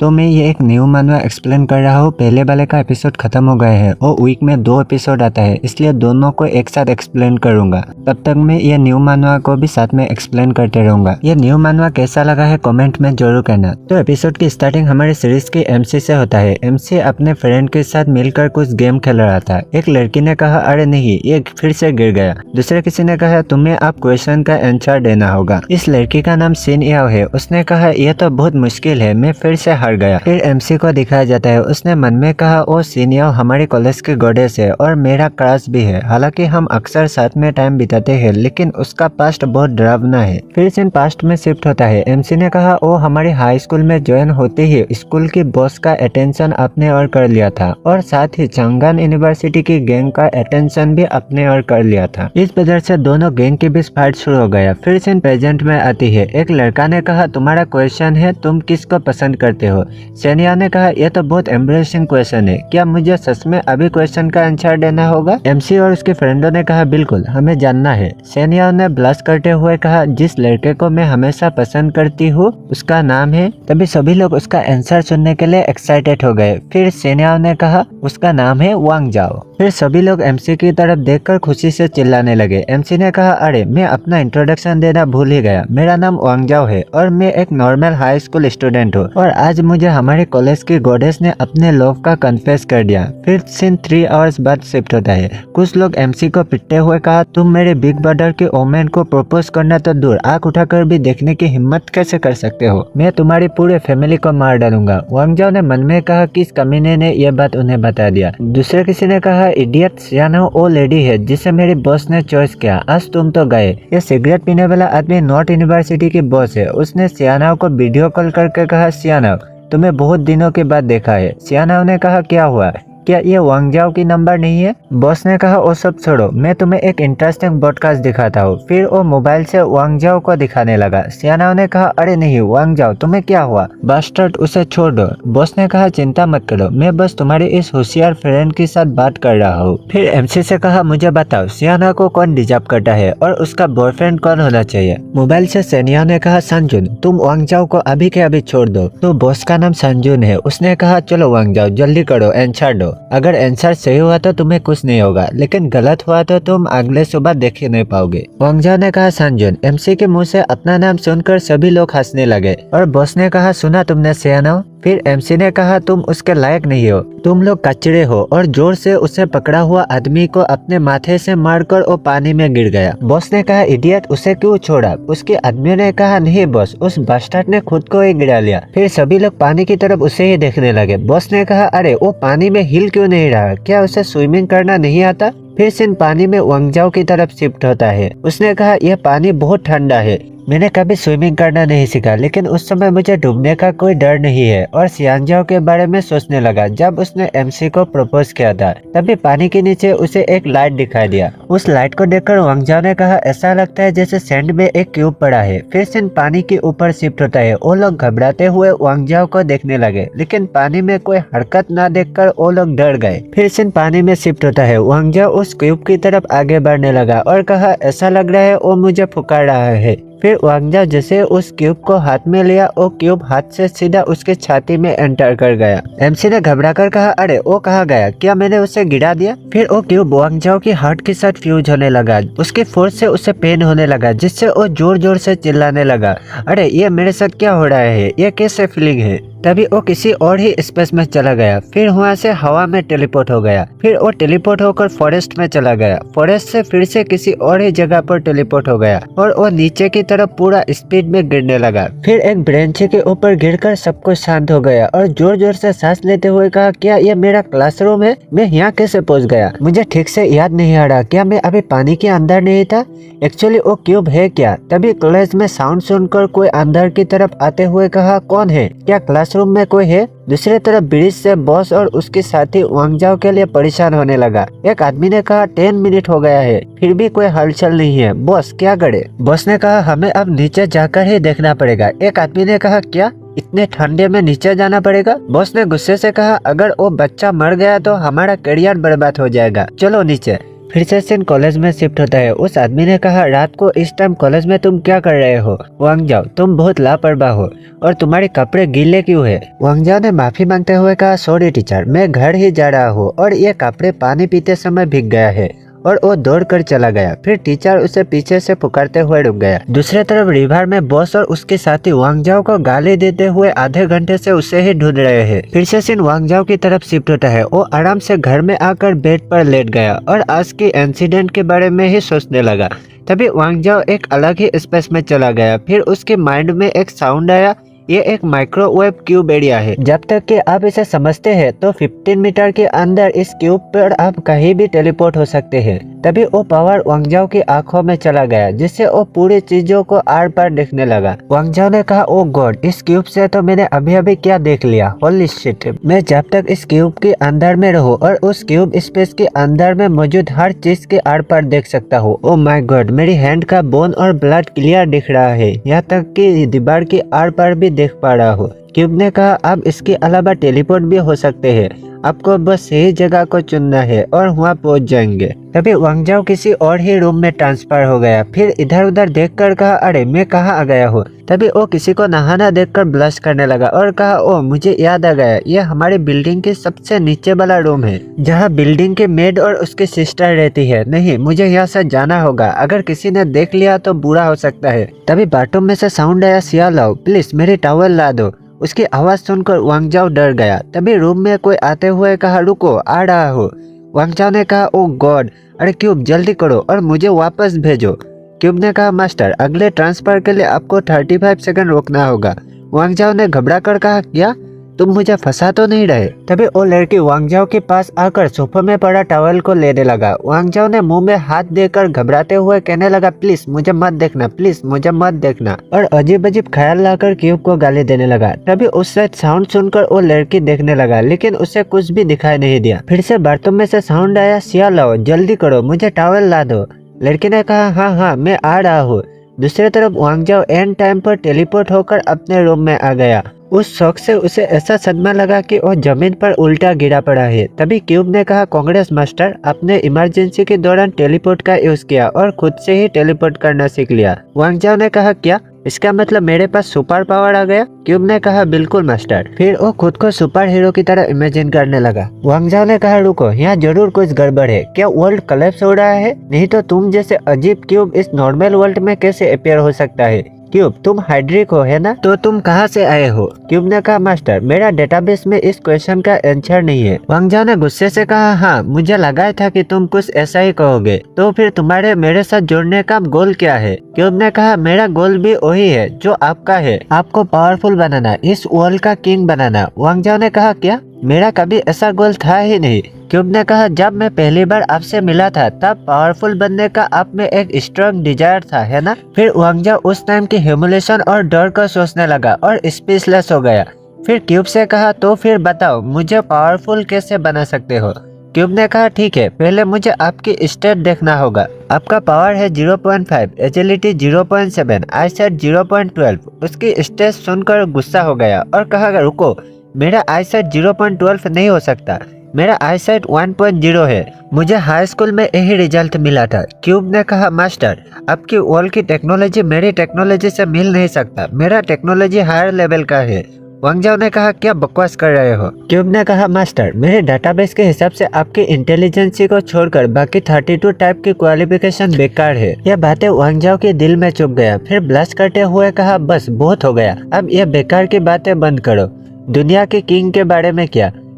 तो मैं ये एक न्यू मानवा एक्सप्लेन कर रहा हूँ। पहले वाले का एपिसोड खत्म हो गए हैं और वीक में 2 एपिसोड आता है, इसलिए दोनों को एक साथ एक्सप्लेन करूंगा। तब तक मैं ये न्यू मानवा को भी साथ में एक्सप्लेन करते रहूंगा। ये न्यू मानवा कैसा लगा है कमेंट में जरूर कहना। तो एपिसोड की स्टार्टिंग हमारे सीरीज की एमसी से होता है। एमसी अपने फ्रेंड के साथ मिलकर कुछ गेम खेल रहा था। एक लड़की ने कहा अरे नहीं, ये फिर से गिर गया। दूसरे किसी ने कहा तुम्हें आप क्वेश्चन का आंसर देना होगा। इस लड़की का नाम सिन याओ है। उसने कहा यह तो बहुत मुश्किल है, मैं फिर से हार गया। फिर एमसी को दिखाया जाता है। उसने मन में कहा ओ सिन याओ हमारे कॉलेज की गॉडेस है और मेरा क्रश भी है। हालांकि हम अक्सर साथ में टाइम बिताते हैं, लेकिन उसका पास्ट बहुत डरावना है। फिर सिन पास्ट में शिफ्ट होता है। एमसी ने कहा ओ हमारी हाई स्कूल में ज्वाइन होते ही स्कूल की बॉस का अटेंशन अपने और कर लिया था और साथ ही चंगन यूनिवर्सिटी की गैंग का अटेंशन भी अपने और कर लिया था। इस वजह से दोनों गैंग के बीच फाइट शुरू हो गया। फिर सिन प्रेजेंट में आती है। एक लड़का ने कहा तुम्हारा क्वेश्चन है तुम किसको पसंद करते हो। सेनिया ने कहा यह तो बहुत एम्बरेसिंग क्वेश्चन है, क्या मुझे सच में अभी क्वेश्चन का आंसर देना होगा। एमसी और उसके फ्रेंडों ने कहा बिल्कुल, हमें जानना है। सेनिया ने ब्लश करते हुए कहा जिस लड़के को मैं हमेशा पसंद करती हूँ उसका नाम है। तभी सभी लोग उसका आंसर सुनने के लिए एक्साइटेड हो गए। फिर सेनिया ने कहा उसका नाम है वांग जाओ। फिर सभी लोग एमसी की तरफ देखकर खुशी से चिल्लाने लगे। एमसी ने कहा अरे मैं अपना इंट्रोडक्शन देना भूल ही गया, मेरा नाम वांग जाओ है और मैं एक नॉर्मल हाई स्कूल स्टूडेंट हूँ और आज मुझे हमारे कॉलेज की गॉडेस ने अपने लव का कन्फेस कर दिया। फिर सीन 3 आवर्स बाद शिफ्ट होता है। कुछ लोग एमसी को पिटते हुए कहा तुम मेरे बिग ब्रदर के ओमेन को प्रपोज करना तो दूर, आंख उठाकर भी देखने की हिम्मत कैसे कर सकते हो, मैं तुम्हारी पूरे फैमिली को मार डालूंगा। वांग जाओ ने मन में कहा कि इस कमीने ने यह बात उन्हें बता दिया। दूसरे किसी ने कहा इडियट, सियाना वो लेडी है जिसे मेरी बॉस ने चॉइस किया, आज तुम तो गए। ये सिगरेट पीने वाला आदमी नॉर्थ यूनिवर्सिटी की बॉस है। उसने सियाना को वीडियो कॉल करके कहा सियाना तुम्हें बहुत दिनों के बाद देखा है। सियाना ने कहा क्या हुआ, क्या ये वांग जाओ की नंबर नहीं है। बॉस ने कहा वो सब छोड़ो, मैं तुम्हें एक इंटरेस्टिंग ब्रॉडकास्ट दिखाता हूँ। फिर वो मोबाइल से वांग जाओ को दिखाने लगा। सियाना ने कहा अरे नहीं वांग जाओ तुम्हें क्या हुआ, बास्टर्ड उसे छोड़ दो। बॉस ने कहा चिंता मत करो, मैं बस तुम्हारे इस होशियार फ्रेंड के साथ बात कर रहा हूँ। फिर एमसी से कहा मुझे बताओ सियाना को कौन डिजर्व करता है और उसका बॉयफ्रेंड कौन होना चाहिए। मोबाइल से सेनिया ने कहा संजुन, तुम वांग जाओ को अभी के अभी छोड़ दो। तो बॉस का नाम संजुन है। उसने कहा चलो वांग जाओ जल्दी करो, आंसर दो। अगर आंसर सही हुआ तो तुम्हें कुछ नहीं होगा, लेकिन गलत हुआ तो तुम अगले सुबह देख ही नहीं पाओगे। वांग जाओ ने कहा संजुन। एमसी के मुंह से अपना नाम सुनकर सभी लोग हंसने लगे और बॉस ने कहा सुना तुमने सियाना। फिर एमसी ने कहा तुम उसके लायक नहीं हो, तुम लोग कचरे हो और जोर से उसे पकड़ा हुआ आदमी को अपने माथे से मारकर वो पानी में गिर गया। बॉस ने कहा इडियट, उसे क्यों छोड़ा। उसके आदमी ने कहा नहीं बॉस, उस बास्टर्ड ने खुद को ही गिरा लिया। फिर सभी लोग पानी की तरफ उसे ही देखने लगे। बॉस ने कहा अरे वो पानी में हिल क्यों नहीं रहा, क्या उसे स्विमिंग करना नहीं आता। फिर सिन पानी में वांग जाओ की तरफ शिफ्ट होता है। उसने कहा यह पानी बहुत ठंडा है, मैंने कभी स्विमिंग करना नहीं सीखा, लेकिन उस समय मुझे डूबने का कोई डर नहीं है। और सियानजाओ के बारे में सोचने लगा जब उसने एमसी को प्रपोज किया था। तभी पानी के नीचे उसे एक लाइट दिखाई दिया। उस लाइट को देखकर वांग जाओ ने कहा ऐसा लगता है जैसे सैंड में एक क्यूब पड़ा है। फिर सिन पानी के ऊपर शिफ्ट होता है। वो लोग घबराते हुए वांग जाओ को देखने लगे, लेकिन पानी में कोई हरकत न देखकर वो लोग डर गए। फिर सिन पानी में शिफ्ट होता है। वांग जाओ उस क्यूब की तरफ आगे बढ़ने लगा और कहा ऐसा लग रहा है वो मुझे पुकार रहा है। फिर वांग जाओ जैसे उस क्यूब को हाथ में लिया, वो क्यूब हाथ से सीधा उसके छाती में एंटर कर गया। एमसी ने घबराकर कहा अरे वो कहाँ गया, क्या मैंने उसे गिरा दिया। फिर वो क्यूब वांग जाओ की हार्ट के साथ फ्यूज होने लगा। उसकी फोर्स से उसे पेन होने लगा, जिससे वो जोर जोर से चिल्लाने लगा अरे ये मेरे साथ क्या हो रहा है, ये कैसे फीलिंग है। तभी वो किसी और ही स्पेस में चला गया। फिर वहाँ से हवा में टेलीपोर्ट हो गया। फिर वो टेलीपोर्ट होकर फॉरेस्ट में चला गया। फॉरेस्ट से फिर से किसी और ही जगह पर टेलीपोर्ट हो गया और वो नीचे की तरफ पूरा स्पीड में गिरने लगा। फिर एक ब्रेंच के ऊपर गिरकर सब कुछ शांत हो गया और जोर जोर से सांस लेते हुए कहा क्या ये मेरा क्लासरूम है, मैं यहाँ कैसे पहुँच गया, मुझे ठीक से याद नहीं आ रहा, क्या मैं अभी पानी के अंदर नहीं था, एक्चुअली वो क्यूब है क्या। तभी कॉलेज में साउंड सुनकर कोई अंदर की तरफ आते हुए कहा कौन है, क्या क्लासरूम में कोई है। दूसरी तरफ ब्रिज से बॉस और उसके साथी वांग जाओ के लिए परेशान होने लगा। एक आदमी ने कहा 10 मिनट हो गया है, फिर भी कोई हलचल नहीं है, बॉस क्या करे। बॉस ने कहा हमें अब नीचे जाकर ही देखना पड़ेगा। एक आदमी ने कहा क्या इतने ठंडे में नीचे जाना पड़ेगा। बॉस ने गुस्से से कहा अगर वो बच्चा मर गया तो हमारा करियर बर्बाद हो जाएगा, चलो नीचे। फिर से सीन कॉलेज में शिफ्ट होता है। उस आदमी ने कहा, रात को इस टाइम कॉलेज में तुम क्या कर रहे हो? वांग जाओ, तुम बहुत लापरवाह हो और तुम्हारे कपड़े गीले क्यों है? वांग जाओ ने माफी मांगते हुए कहा, सॉरी टीचर, मैं घर ही जा रहा हूँ और ये कपड़े पानी पीते समय भीग गया है। और वो दौड़ कर चला गया। फिर टीचर उसे पीछे से पुकारते हुए रुक गया। दूसरी तरफ रिवर में बॉस और उसके साथी वांग जाओ को गाली देते हुए आधे घंटे से उसे ही ढूंढ रहे हैं। फिर से सीन वांग जाओ की तरफ शिफ्ट होता है। वो आराम से घर में आकर बेड पर लेट गया और आज की इंसिडेंट के बारे में ही सोचने लगा। तभी वांग जाओ एक अलग ही स्पेस में चला गया। फिर उसके माइंड में एक साउंड आया, ये एक माइक्रोवेव क्यूब एरिया है। जब तक कि आप इसे समझते हैं तो 15 मीटर के अंदर इस क्यूब पर आप कहीं भी टेलीपोर्ट हो सकते हैं। तभी वो पावर वांग जाओ की आंखों में चला गया, जिससे वो पूरी चीजों को आर पार देखने लगा। वांग जाओ ने कहा, ओ गॉड, इस क्यूब से तो मैंने अभी अभी क्या देख लिया, होली शिट। मैं जब तक इस क्यूब के अंदर में रहूं और उस क्यूब स्पेस के अंदर में मौजूद हर चीज के आर पार देख सकता हूँ। ओ माय गॉड, मेरी हैंड का बोन और ब्लड क्लियर दिख रहा है, यहाँ तक कि दीवार की आर पार भी देख पा रहा हूँ। क्यूब ने कहा, अब इसके अलावा टेलीपोर्ट भी हो सकते हैं, आपको बस सही जगह को चुनना है और वहाँ पहुँच जाएंगे। तभी वांग जाओ किसी और ही रूम में ट्रांसफर हो गया। फिर इधर उधर देखकर कहा, अरे मैं कहाँ आ गया हूँ? तभी वो किसी को नहाना देखकर ब्लश करने लगा और कहा, ओ मुझे याद आ गया, ये हमारी बिल्डिंग के सबसे नीचे वाला रूम है, जहाँ बिल्डिंग के मेड और उसकी सिस्टर रहती है। नहीं, मुझे यहाँ से जाना होगा, अगर किसी ने देख लिया तो बुरा हो सकता है। तभी बाथरूम में से साउंड आया, सिया लाओ प्लीज मेरी टॉवल ला दो। उसकी आवाज सुनकर वांग जाओ डर गया। तभी रूम में कोई आते हुए कहा, रुको, आ रहा हो। वांग जाओ ने कहा, ओ गॉड, अरे क्यूब जल्दी करो और मुझे वापस भेजो। क्यूब ने कहा, मास्टर अगले ट्रांसफर के लिए आपको 35 सेकंड रोकना होगा। वांग जाओ ने घबरा कर कहा, क्या तुम मुझे फंसा तो नहीं रहे? तभी वो लड़की वांग जाओ के पास आकर सोफे में पड़ा टॉवल को लेने लगा। वांग जाओ ने मुंह में हाथ देकर घबराते हुए कहने लगा, प्लीज मुझे मत देखना, प्लीज मुझे मत देखना, और अजीब अजीब ख्याल लाकर क्यूब को गाली देने लगा। तभी उससे साउंड सुनकर वो लड़की देखने लगा, लेकिन उसे कुछ भी दिखाई नहीं दिया। फिर से बाथरूम में से साउंड आया, सिया लाओ जल्दी करो, मुझे टॉवल ला दो। लड़की ने कहा, हाँ हाँ मैं आ रहा हूँ। दूसरी तरफ वांग जाओ एंड टाइम पर टेलीपोर्ट होकर अपने रूम में आ गया। उस शौक से उसे ऐसा सदमा लगा कि वो जमीन पर उल्टा गिरा पड़ा है। तभी क्यूब ने कहा, कांग्रेस मास्टर, आपने इमरजेंसी के दौरान टेलीपोर्ट का यूज किया और खुद से ही टेलीपोर्ट करना सीख लिया। वांग जाओ ने कहा, क्या इसका मतलब मेरे पास सुपर पावर आ गया? क्यूब ने कहा, बिल्कुल मास्टर। फिर वो खुद को सुपर हीरो की तरह इमेजिन करने लगा। वांग जाओ ने कहा, रुको, यहाँ जरूर कुछ गड़बड़ है, क्या वर्ल्ड कोलैप्स हो रहा है? नहीं तो तुम जैसे अजीब क्यूब इस नॉर्मल वर्ल्ड में कैसे अपीयर हो सकता है? क्यूब, तुम हाइड्रिक हो है ना? तो तुम कहाँ से आए हो? क्यूब ने कहा, मास्टर मेरा डेटाबेस में इस क्वेश्चन का आंसर नहीं है। वांग जाओ ने गुस्से से कहा, हाँ मुझे लगा था कि तुम कुछ ऐसा ही कहोगे, तो फिर तुम्हारे मेरे साथ जुड़ने का गोल क्या है? क्यूब ने कहा, मेरा गोल भी वही है जो आपका है, आपको पावरफुल बनाना, इस वर्ल्ड का किंग बनाना। वांग जाओ ने कहा, क्या? मेरा कभी ऐसा गोल था ही नहीं। क्यूब ने कहा, जब मैं पहली बार आपसे मिला था तब पावरफुल बनने का आप में एक स्ट्रॉन्ग डिजायर था, है ना? फिर वांग जाओ उस टाइम की ह्यूमिलेशन और डर को सोचने लगा और स्पीचलेस हो गया। फिर क्यूब से कहा, तो फिर बताओ मुझे पावरफुल कैसे बना सकते हो? क्यूब ने कहा, ठीक है, पहले मुझे आपकी स्टेट देखना होगा। आपका पावर है 0.5, एजिलिटी 0.7, आईसाइट 0.12। उसकी स्टेट सुनकर गुस्सा हो गया और कहा, रुको, मेरा आईसाइट 0.12 नहीं हो सकता, मेरा आईसाइट 1.0 है, मुझे हाई स्कूल में यही रिजल्ट मिला था। क्यूब ने कहा, मास्टर आपकी वर्ल्ड की टेक्नोलॉजी मेरी टेक्नोलॉजी से मिल नहीं सकता, मेरा टेक्नोलॉजी हायर लेवल का है। वांग जाओ ने कहा, क्या बकवास कर रहे हो? क्यूब ने कहा, मास्टर मेरे डाटाबेस के हिसाब से आपकी इंटेलिजेंसी को छोड़कर बाकी 32 टाइप की क्वालिफिकेशन बेकार है। यह बातें वांग जाओ के दिल में चुभ गया। फिर ब्लश करते हुए कहा, बस बहुत हो गया, अब यह बेकार की बातें बंद करो। दुनिया के किंग के बारे में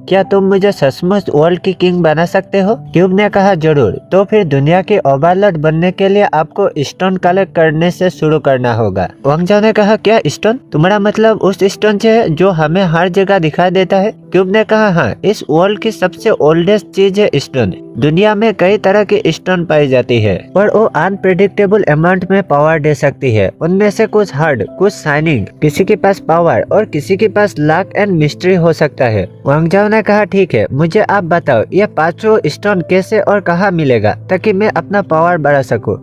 क्या तुम मुझे सचमुच वर्ल्ड की किंग बना सकते हो? क्यूब ने कहा, जरूर। तो फिर दुनिया के ओवरलॉर्ड बनने के लिए आपको स्टोन कलेक्ट करने से शुरू करना होगा। वांग जाओ ने कहा, क्या स्टोन? तुम्हारा मतलब उस स्टोन से है जो हमें हर जगह दिखाई देता है? क्यूब ने कहा, हाँ, इस वर्ल्ड की सबसे ओल्डेस्ट चीज है स्टोन। दुनिया में कई तरह की स्टोन पाई जाती है और वो अनप्रेडिक्टेबल अमाउंट में पावर दे सकती है। उनमें से कुछ हार्ड, कुछ शाइनिंग, किसी के पास पावर और किसी के पास लक एंड मिस्ट्री हो सकता है। वांग जाओ ने कहा, ठीक है, मुझे आप बताओ ये पांचों स्टोन कैसे और कहाँ मिलेगा ताकि मैं अपना पावर बढ़ा सकूं।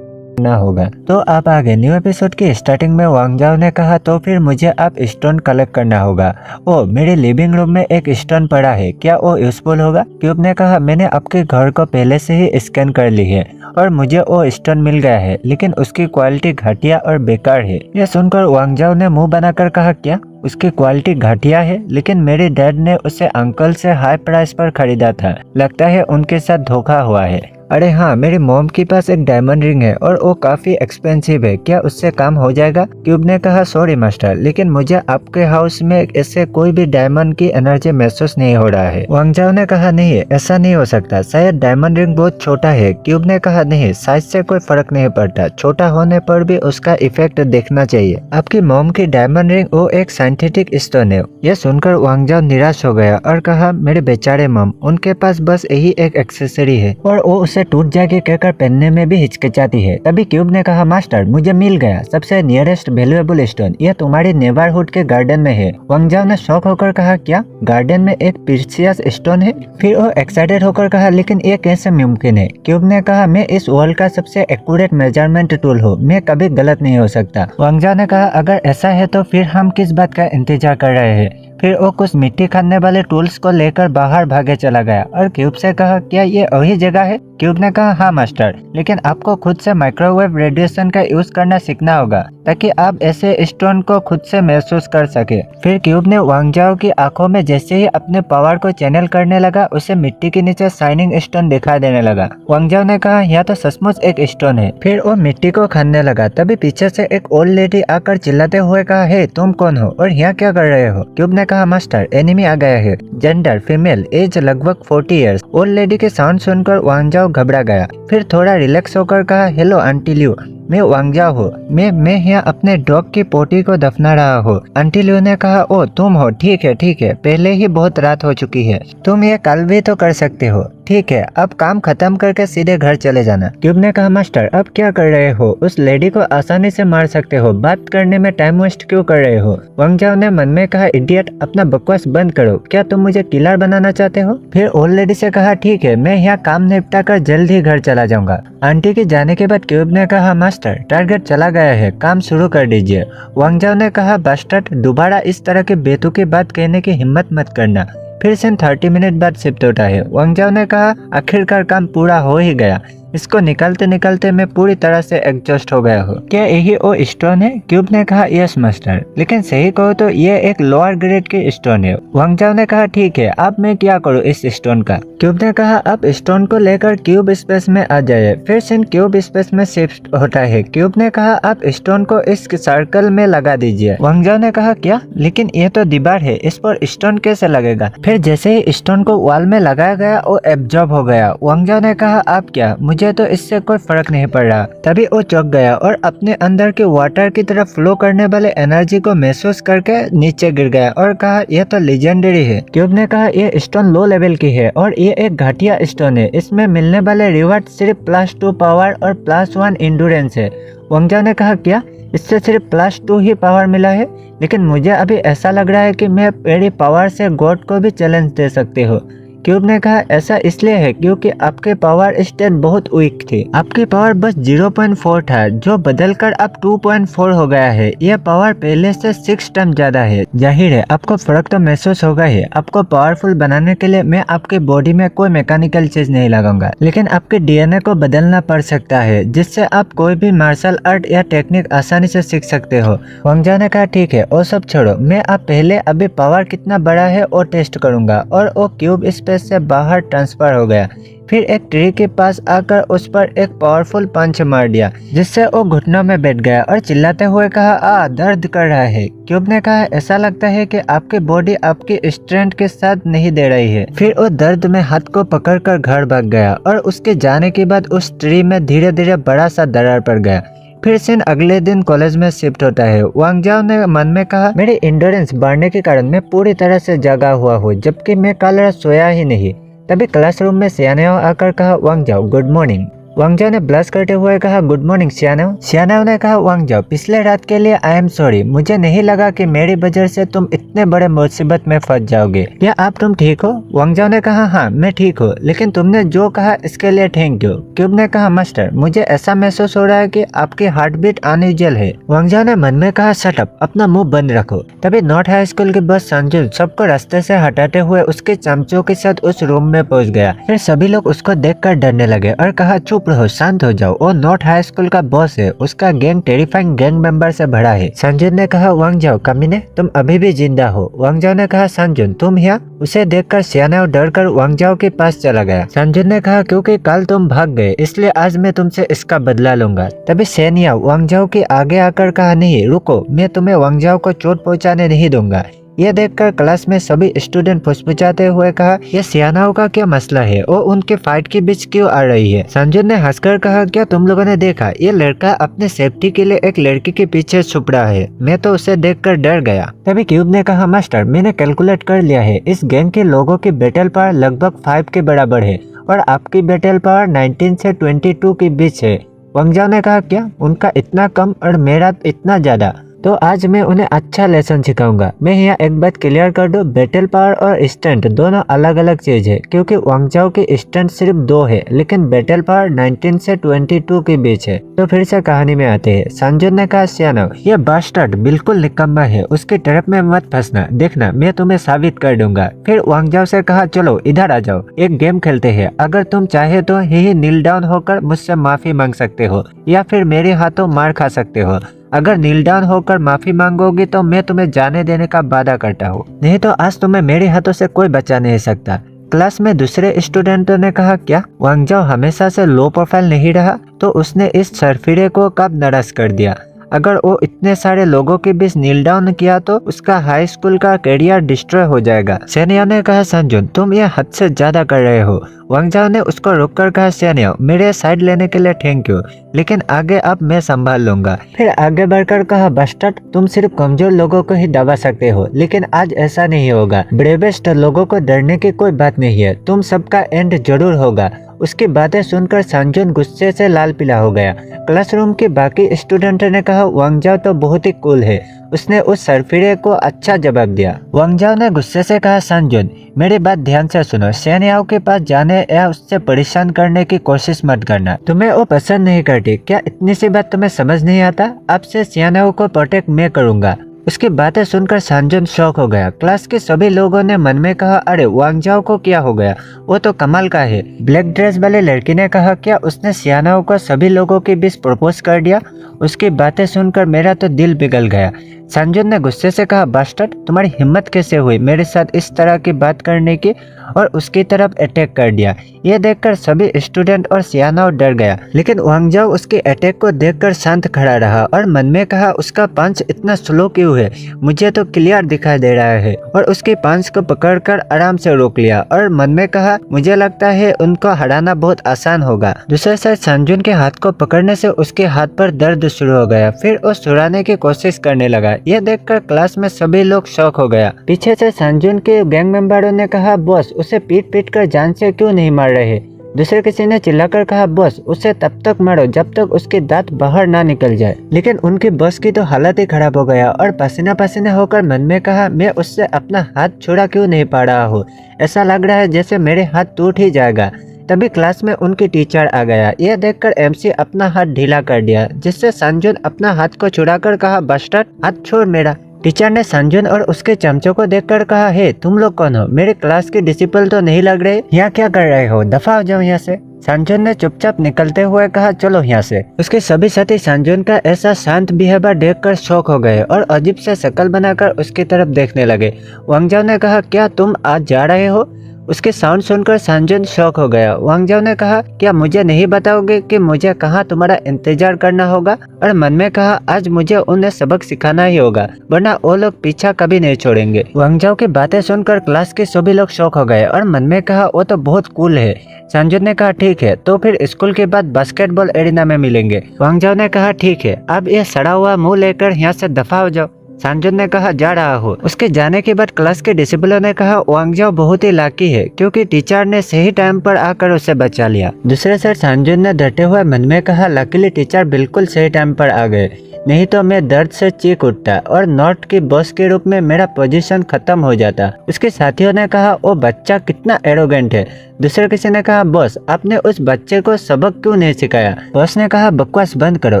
ना होगा। तो अब आगे न्यू एपिसोड की स्टार्टिंग में वांग जाओ ने कहा तो फिर मुझे अब स्टोन कलेक्ट करना होगा। ओ मेरे लिविंग रूम में एक स्टोन पड़ा है, क्या वो यूजफुल होगा? क्यूब ने कहा मैंने आपके घर को पहले से ही स्कैन कर ली है और मुझे वो स्टोन मिल गया है, लेकिन उसकी क्वालिटी घटिया और बेकार है। यह सुनकर वांग जाओ ने मुंह बनाकर कहा क्या उसकी क्वालिटी घटिया है? लेकिन मेरे डैड ने उसे अंकल से हाई प्राइस पर खरीदा था, लगता है उनके साथ धोखा हुआ है। अरे हाँ, मेरी मॉम के पास एक डायमंड रिंग है और वो काफी एक्सपेंसिव है, क्या उससे काम हो जाएगा? क्यूब ने कहा सॉरी मास्टर, लेकिन मुझे आपके हाउस में इससे कोई भी डायमंड की एनर्जी महसूस नहीं हो रहा है। वांग जाओ ने कहा नहीं, ऐसा नहीं हो सकता, शायद डायमंड रिंग बहुत छोटा है। क्यूब ने कहा नहीं, साइज से कोई फर्क नहीं पड़ता, छोटा होने पर भी उसका इफेक्ट देखना चाहिए। आपकी मॉम की डायमंड रिंग वो एक साइंटिफिक स्टोन है। यह सुनकर वांग जाओ निराश हो गया और कहा मेरे बेचारे मॉम, उनके पास बस यही एक एक्सेसरी है और वो उसे टूट जाएगी कहकर पहनने में भी हिचकिचाती है। तभी क्यूब ने कहा मास्टर मुझे मिल गया सबसे नियरेस्ट वैल्यूएबल स्टोन, यह तुम्हारी नेबरहुड के गार्डन में है। वांग जाओ ने शौक होकर कहा क्या गार्डन में एक प्रीशियस स्टोन है? फिर वो एक्साइटेड होकर कहा लेकिन ये कैसे मुमकिन है? क्यूब ने कहा मैं इस वर्ल्ड का सबसे एक्यूरेट मेजरमेंट टूल हूँ, मैं कभी गलत नहीं हो सकता। वांग जाओ ने कहा अगर ऐसा है तो फिर हम किस बात का इंतजार कर रहे हैं? फिर वो कुछ मिट्टी खाने वाले टूल्स को लेकर बाहर भागे चला गया और क्यूब से कहा क्या ये वही जगह है? क्यूब ने कहा हाँ मास्टर, लेकिन आपको खुद से माइक्रोवेव रेडिएशन का यूज करना सीखना होगा ताकि आप ऐसे स्टोन को खुद से महसूस कर सके। फिर क्यूब ने वांग जाओ की आंखों में जैसे ही अपने पावर को चैनल करने लगा, उसे मिट्टी के नीचे शाइनिंग स्टोन दिखाई देने लगा। वांग जाओ ने कहा यह तो सचमुच एक स्टोन है। फिर वो मिट्टी को खाने लगा। तभी पीछे से एक ओल्ड लेडी आकर चिल्लाते हुए कहा हे तुम कौन हो और यहाँ क्या कर रहे हो? क्यूब ने कहा मास्टर एनिमी आ गया है, जेंडर फीमेल, एज लगभग 40 इयर्स। ओल्ड लेडी के साउंड सुनकर वांग जाओ घबरा गया। फिर थोड़ा रिलैक्स होकर कहा हेलो आंटी लियो, मैं वांग जाओ हूँ, मैं यहाँ अपने डॉग की पोटी को दफना रहा हूँ। आंटी लियो ने कहा ओ तुम हो, ठीक है, पहले ही बहुत रात हो चुकी है, तुम ये कल भी तो कर सकते हो। ठीक है, अब काम खत्म करके सीधे घर चले जाना। क्यूब ने कहा मास्टर अब क्या कर रहे हो? उस लेडी को आसानी से मार सकते हो, बात करने में टाइम वेस्ट क्यों कर रहे हो? वांग जाओ ने मन में कहा इडियट, अपना बकवास बंद करो, क्या तुम मुझे किलर बनाना चाहते हो? फिर ओल्ड लेडी से कहा ठीक है, मैं यहाँ काम निपटा कर जल्द ही घर चला जाऊंगा। आंटी के जाने के बाद क्यूब ने कहा मास्टर टारगेट चला गया है, काम शुरू कर दीजिए। वांग जाओ ने कहा बास्टर्ड, दोबारा इस तरह की बेतुकी बात कहने की हिम्मत मत करना। फिर से 30 मिनट बाद शिफ्ट होता है। वांग जाओ ने कहा आखिरकार काम पूरा हो ही गया, इसको निकालते निकालते मैं पूरी तरह से एग्जॉस्ट हो गया हूँ। क्या यही वो स्टोन है? क्यूब ने कहा यस मास्टर, लेकिन सही कहो तो ये एक लोअर ग्रेड की स्टोन है। वांग जाओ ने कहा ठीक है, अब मैं क्या करूँ इस स्टोन का? क्यूब ने कहा अब स्टोन को लेकर क्यूब स्पेस में आ जाए। फिर सिन क्यूब स्पेस में शिफ्ट होता है। क्यूब ने कहा अब स्टोन को इस सर्कल में लगा दीजिए। वांग जाओ ने कहा क्या, लेकिन ये तो दीवार है, इस पर स्टोन कैसे लगेगा? फिर जैसे ही स्टोन को वॉल में लगाया गया वो एब्जॉर्ब हो गया। वांग जाओ ने कहा अब क्या, मुझे तो इससे कोई फर्क नहीं पड़ रहा। तभी वो चौंक गया और अपने अंदर के वाटर की तरफ फ्लो करने वाले एनर्जी को महसूस करके नीचे गिर गया और कहा यह तो लेजेंडरी है। क्यूब ने कहा यह स्टोन लो लेवल की है और ये एक घटिया स्टोन है, इसमें मिलने वाले रिवार्ड सिर्फ +2 पावर और +1 इंड्योरेंस है। वांग जाओ ने कहा क्या, इससे सिर्फ +2 ही पावर मिला है? लेकिन मुझे अभी ऐसा लग रहा है कि मैं मेरी पावर से गॉड को भी चैलेंज दे सकती हूँ। क्यूब ने कहा ऐसा इसलिए है क्योंकि आपके पावर स्टेट बहुत वीक थी, आपकी पावर बस 0.4 था जो बदलकर अब 2.4 हो गया है। यह पावर पहले से 6 टाइम ज्यादा है। जाहिर है आपको फर्क तो महसूस होगा ही। आपको पावरफुल बनाने के लिए मैं आपके बॉडी में कोई मैकेनिकल चीज नहीं लगाऊंगा, लेकिन आपके डीएनए को बदलना पड़ सकता है जिससे आप कोई भी मार्शल आर्ट या टेक्निक आसानी से सीख सकते हो। वांग जाओ ने कहा ठीक है, वो सब छोड़ो, मैं अब पहले अभी पावर कितना बड़ा है वो टेस्ट करूंगा। और वो क्यूब से बाहर ट्रांसफर हो गया। फिर एक ट्री के पास आकर उस पर एक पावरफुल पंच मार दिया जिससे वो घुटनों में बैठ गया और चिल्लाते हुए कहा दर्द कर रहा है। क्यूब ने कहा ऐसा लगता है कि आपकी बॉडी आपकी स्ट्रेंथ के साथ नहीं दे रही है। फिर वो दर्द में हाथ को पकड़कर घर भाग गया और उसके जाने के बाद उस ट्री में धीरे धीरे बड़ा सा दरार पड़ गया। फिर सिन अगले दिन कॉलेज में शिफ्ट होता है। वांग जाओ ने मन में कहा मेरी इंड्योरेंस बढ़ने के कारण मैं पूरी तरह से जगा हुआ हूँ जबकि मैं कल रात सोया ही नहीं। तभी क्लासरूम में सियाने आकर कहा वांग जाओ गुड मॉर्निंग। वांग जाओ ने ब्लश करते हुए कहा, गुड मॉर्निंग सियानाओ। सियानाओ ने कहा, वांग जाओ पिछले रात के लिए आई एम सॉरी, मुझे नहीं लगा कि मेरी वजह से तुम इतने बड़े मुसीबत में फंस जाओगे। क्या आप तुम ठीक हो? वांग जाओ ने कहा, हाँ मैं ठीक हूँ, लेकिन तुमने जो कहा इसके लिए थैंक यू। क्यूब ने कहा, मास्टर मुझे ऐसा महसूस हो रहा है कि आपकी हार्ट बीट अनयूजुअल है। वांग जाओ ने मन में कहा, शट अप, अपना मुंह बंद रखो। तभी नॉर्थ हाई स्कूल के बस संजुन सबको रास्ते से हटाते हुए उसके चमचों के साथ उस रूम में पहुंच गया। फिर सभी लोग उसको देखकर डरने लगे और कहा, चुप रहो, शांत हो जाओ, वो नॉर्थ हाई स्कूल का बॉस है, उसका गैंग टेरिफाइंग गैंग मेंबर से भरा है। संजुन ने कहा, वांग जाओ कमीने, तुम अभी भी जिंदा हो। वांग जाओ ने कहा, संजुन तुम यहाँ? उसे देखकर सियानाओ डरकर वांग जाओ के पास चला गया। संजुन ने कहा, क्योंकि कल तुम भाग गए इसलिए आज मैं तुमसे इसका बदला लूंगा। तभी सेनिया वांग जाओ के आगे आकर कहा, नहीं रुको, मैं तुम्हें वांग जाओ को चोट पहुंचाने नहीं दूंगा। यह देखकर क्लास में सभी स्टूडेंट फुसफुसाते हुए कहा, यह सियानाओ का क्या मसला है, वो उनके फाइट के बीच क्यों आ रही है? संजुन ने हंसकर कहा, क्या तुम लोगों ने देखा, ये लड़का अपने सेफ्टी के लिए एक लड़की के पीछे छुप रहा है, मैं तो उसे देखकर डर गया। तभी क्यूब ने कहा, मास्टर मैंने कैलकुलेट कर लिया है, इस गैंग के लोगों की बैटल पावर लगभग 5 के बराबर है और आपकी बैटल पावर 19 से 22 के बीच है। वांग जाओ ने कहा, क्या उनका इतना कम और मेरा इतना ज्यादा? तो आज मैं उन्हें अच्छा लेसन सिखाऊंगा। मैं यहाँ एक बात क्लियर कर दूं, बैटल पावर और स्टंट दोनों अलग अलग चीज है, क्योंकि वांग जाओ की स्टंट सिर्फ 2 है, लेकिन बैटल पावर 19 से 22 के बीच है। तो फिर से कहानी में आते हैं। संजुन ने कहा, सियानाओ ये बास्टर्ड बिल्कुल निकम्मा है, उसकी ट्रैप में मत फंसना, देखना मैं तुम्हें साबित कर दूंगा। फिर वांग जाओ से कहा, चलो इधर आ जाओ, एक गेम खेलते हैं, अगर तुम चाहे तो यही नील डाउन होकर मुझसे माफी मांग सकते हो या फिर मेरे हाथों मार खा सकते हो। अगर नील डाउन होकर माफी मांगोगी तो मैं तुम्हें जाने देने का वादा करता हूँ, नहीं तो आज तुम्हें मेरे हाथों से कोई बचा नहीं सकता। क्लास में दूसरे स्टूडेंटों ने कहा, क्या वांग जाओ हमेशा से लो प्रोफाइल नहीं रहा, तो उसने इस सरफिरे को कब नाराज कर दिया? अगर वो इतने सारे लोगों के बीच नील डाउन किया तो उसका हाई स्कूल का करियर डिस्ट्रॉय हो जाएगा। सेनिया ने कहा, संजुन तुम ये हद से ज्यादा कर रहे हो। वांग जाओ ने उसको रोककर कहा, सेनिया मेरे साइड लेने के लिए थैंक यू, लेकिन आगे अब मैं संभाल लूंगा। फिर आगे बढ़कर कहा, बस्टर्ड तुम सिर्फ कमजोर लोगों को ही दबा सकते हो, लेकिन आज ऐसा नहीं होगा। ब्रेवेस्ट लोगों को डरने की कोई बात नहीं है, तुम सबका एंड जरूर होगा। उसकी बातें सुनकर संजुन गुस्से से लाल पीला हो गया। क्लासरूम के बाकी स्टूडेंट ने कहा, वांग जाओ तो बहुत ही कूल है, उसने उस सरफिरे को अच्छा जवाब दिया। वांग जाओ ने गुस्से से कहा, संजुन मेरी बात ध्यान से सुनो, सियानाओ के पास जाने या उससे परेशान करने की कोशिश मत करना, तुम्हें वो पसंद नहीं करती, क्या इतनी सी बात तुम्हें समझ नहीं आता? अब से सियानाओ को प्रोटेक्ट मैं करूंगा। उसकी बातें सुनकर संजुन शॉक हो गया। क्लास के सभी लोगों ने मन में कहा, अरे वांग जाओ को क्या हो गया, वो तो कमाल का है। ब्लैक ड्रेस वाले लड़की ने कहा, क्या उसने सियानाओ को सभी लोगों के बीच प्रपोज कर दिया? उसकी बातें सुनकर मेरा तो दिल पिघल गया। संजुन ने गुस्से से कहा, बास्टर्ड तुम्हारी हिम्मत कैसे हुई मेरे साथ इस तरह की बात करने की, और उसकी तरफ अटैक कर दिया। यह देखकर सभी स्टूडेंट और सियानाओ डर गया, लेकिन वांग जाओ उसके अटैक को देखकर शांत खड़ा रहा और मन में कहा, उसका पंच इतना स्लो क्यों है, मुझे तो क्लियर दिखाई दे रहा है। और उसके पंच को पकड़कर आराम से रोक लिया और मन में कहा, मुझे लगता है उनको हराना बहुत आसान होगा। दूसरे साइड संजुन के हाथ को पकड़ने से उसके हाथ पर दर्द शुरू हो गया, फिर वो छुड़ाने की कोशिश करने लगा। यह देखकर क्लास में सभी लोग शॉक हो गया। पीछे से संजुन के गैंग मेंबरों ने कहा, बॉस उसे पीट कर जान से क्यों नहीं मार रहे? दूसरे किसी ने चिल्लाकर कहा, बॉस उसे तब तक मारो जब तक उसके दांत बाहर ना निकल जाए। लेकिन उनके बॉस की तो हालत ही खराब हो गया और पसीना पसीना होकर मन में कहा, मैं उससे अपना हाथ छुड़ा क्यों नहीं पा रहा हूँ, ऐसा लग रहा है जैसे मेरे हाथ टूट ही जाएगा। तभी क्लास में उनकी टीचर आ गया। यह देखकर एमसी अपना हाथ ढीला कर दिया, जिससे संजुन अपना हाथ को छुड़ाकर कहा, बस्टर्ड हाथ छोड़ मेरा। टीचर ने संजुन और उसके चमचों को देखकर कहा, हे तुम लोग कौन हो, मेरे क्लास के डिसिपल तो नहीं लग रहे, यहाँ क्या कर रहे हो, दफा हो जाओ यहाँ से। संजुन ने चुपचाप निकलते हुए कहा, चलो यहाँ से। उसके सभी साथी संजुन का ऐसा शांत बिहेवियर देखकर शॉक हो गए और अजीब से शक्ल बनाकर उसकी तरफ देखने लगे। वांग जाओ ने कहा, क्या तुम आज जा रहे हो? उसके साउंड सुनकर संजुन शॉक हो गया। वांग जाओ ने कहा, क्या मुझे नहीं बताओगे कि मुझे कहाँ तुम्हारा इंतजार करना होगा? और मन में कहा, आज मुझे उन्हें सबक सिखाना ही होगा, वरना वो लोग पीछा कभी नहीं छोड़ेंगे। वांग जाओ की बातें सुनकर क्लास के सभी लोग शॉक हो गए और मन में कहा, वो तो बहुत कूल है। संजुन ने कहा, ठीक है तो फिर स्कूल के बाद बास्केटबॉल एरिना में मिलेंगे। वांग जाओ ने कहा, ठीक है, अब ये सड़ा हुआ मुंह लेकर यहाँ से दफा हो जाओ। सांजुन ने कहा जा रहा हूँ। उसके जाने के बाद क्लास के डिसिप्लिनर ने कहा वांग जाओ बहुत ही लाकी है क्योंकि टीचर ने सही टाइम पर आकर उसे बचा लिया। दूसरे साइड सांजुन ने डरते हुए मन में कहा लकीली टीचर बिल्कुल सही टाइम पर आ गए, नहीं तो मैं दर्द से चीख उठता और नॉर्थ की बॉस के रूप में मेरा पोजीशन खत्म हो जाता। उसके साथियों ने कहा वो बच्चा कितना एरोगेंट है। दूसरे किसी ने कहा बॉस आपने उस बच्चे को सबक क्यों नहीं सिखाया। बॉस ने कहा बकवास बंद करो,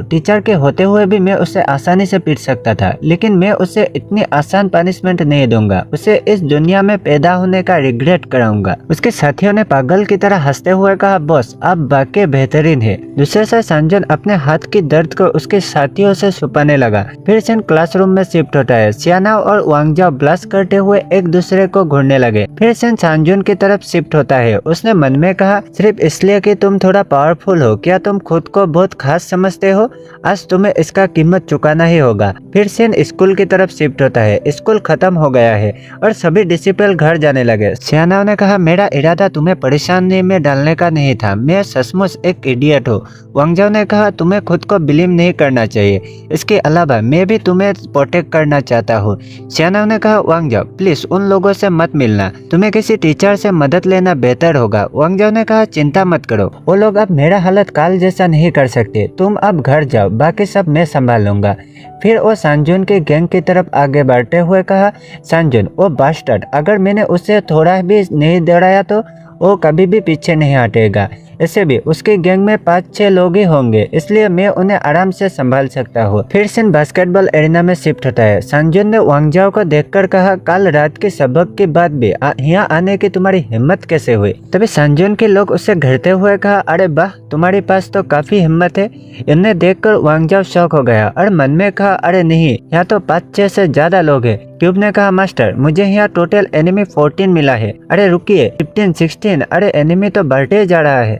टीचर के होते हुए भी मैं उसे आसानी से पीट सकता था, लेकिन मैं उसे इतनी आसान पनिशमेंट नहीं दूंगा, उसे इस दुनिया में पैदा होने का रिग्रेट कराऊंगा। उसके साथियों ने पागल की तरह हंसते हुए कहा बॉस आप वाकई बेहतरीन है। दूसरे से सांजुन अपने हाथ की दर्द को उसके साथियों से छुपाने लगा। फिर सेन क्लासरूम में शिफ्ट होता है। सियाना और वांग जाओ ब्लश करते हुए एक दूसरे को घूरने लगे। फिर सेन सांजुन की तरफ शिफ्ट होता है। उसने मन में कहा सिर्फ इसलिए कि तुम थोड़ा पावरफुल हो क्या तुम खुद को बहुत खास समझते हो, आज तुम्हें इसका कीमत चुकाना ही होगा। फिर सेन स्कूल की तरफ शिफ्ट होता है। स्कूल खत्म हो गया है और सभी डिसिपल घर जाने लगे। सियाना ने कहा मेरा इरादा तुम्हें परेशानी में डालने का नहीं था, मैं सचमुच एक इडियट हूँ। वांग जाओ ने कहा तुम्हें खुद को बिलीव नहीं करना चाहिए, इसके अलावा मैं भी तुम्हें प्रोटेक्ट करना चाहता हूँ। सियाना ने कहा वांग जाओ प्लीज उन लोगों से मत मिलना, तुम्हें किसी टीचर से मदद लेना बेहतर होगा। वांग जाओ ने कहा चिंता मत करो, वो लोग अब मेरा हालत काल जैसा नहीं कर सकते, तुम अब घर जाओ, बाकी सब मैं संभाल लूंगा। फिर वो सांजुन के गैंग की तरफ आगे बढ़ते हुए कहा सांजुन वो बास्टर्ड, अगर मैंने उसे थोड़ा भी नहीं दौड़ाया तो वो कभी भी पीछे नहीं हटेगा। ऐसे भी उसके गैंग में 5-6 लोग ही होंगे, इसलिए मैं उन्हें आराम से संभाल सकता हूँ। फिर सेन बास्केटबॉल एरिना में शिफ्ट होता है। सांजुन ने वांग जाओ को देखकर कहा कल रात के सबक के बाद भी यहाँ आने की तुम्हारी हिम्मत कैसे हुई। तभी सांजुन के लोग उसे घेरते हुए कहा अरे वाह तुम्हारे पास तो काफी हिम्मत है। इन्हें देखकर वांग जाओ शॉक हो गया और मन में कहा अरे नहीं यहाँ तो 5-6 से ज्यादा लोग हैं। क्यूब ने कहा मास्टर मुझे यहाँ टोटल एनिमी 14 मिला है। अरे रुकिए 15, 16, अरे एनिमी तो बढ़ते जा रहा है।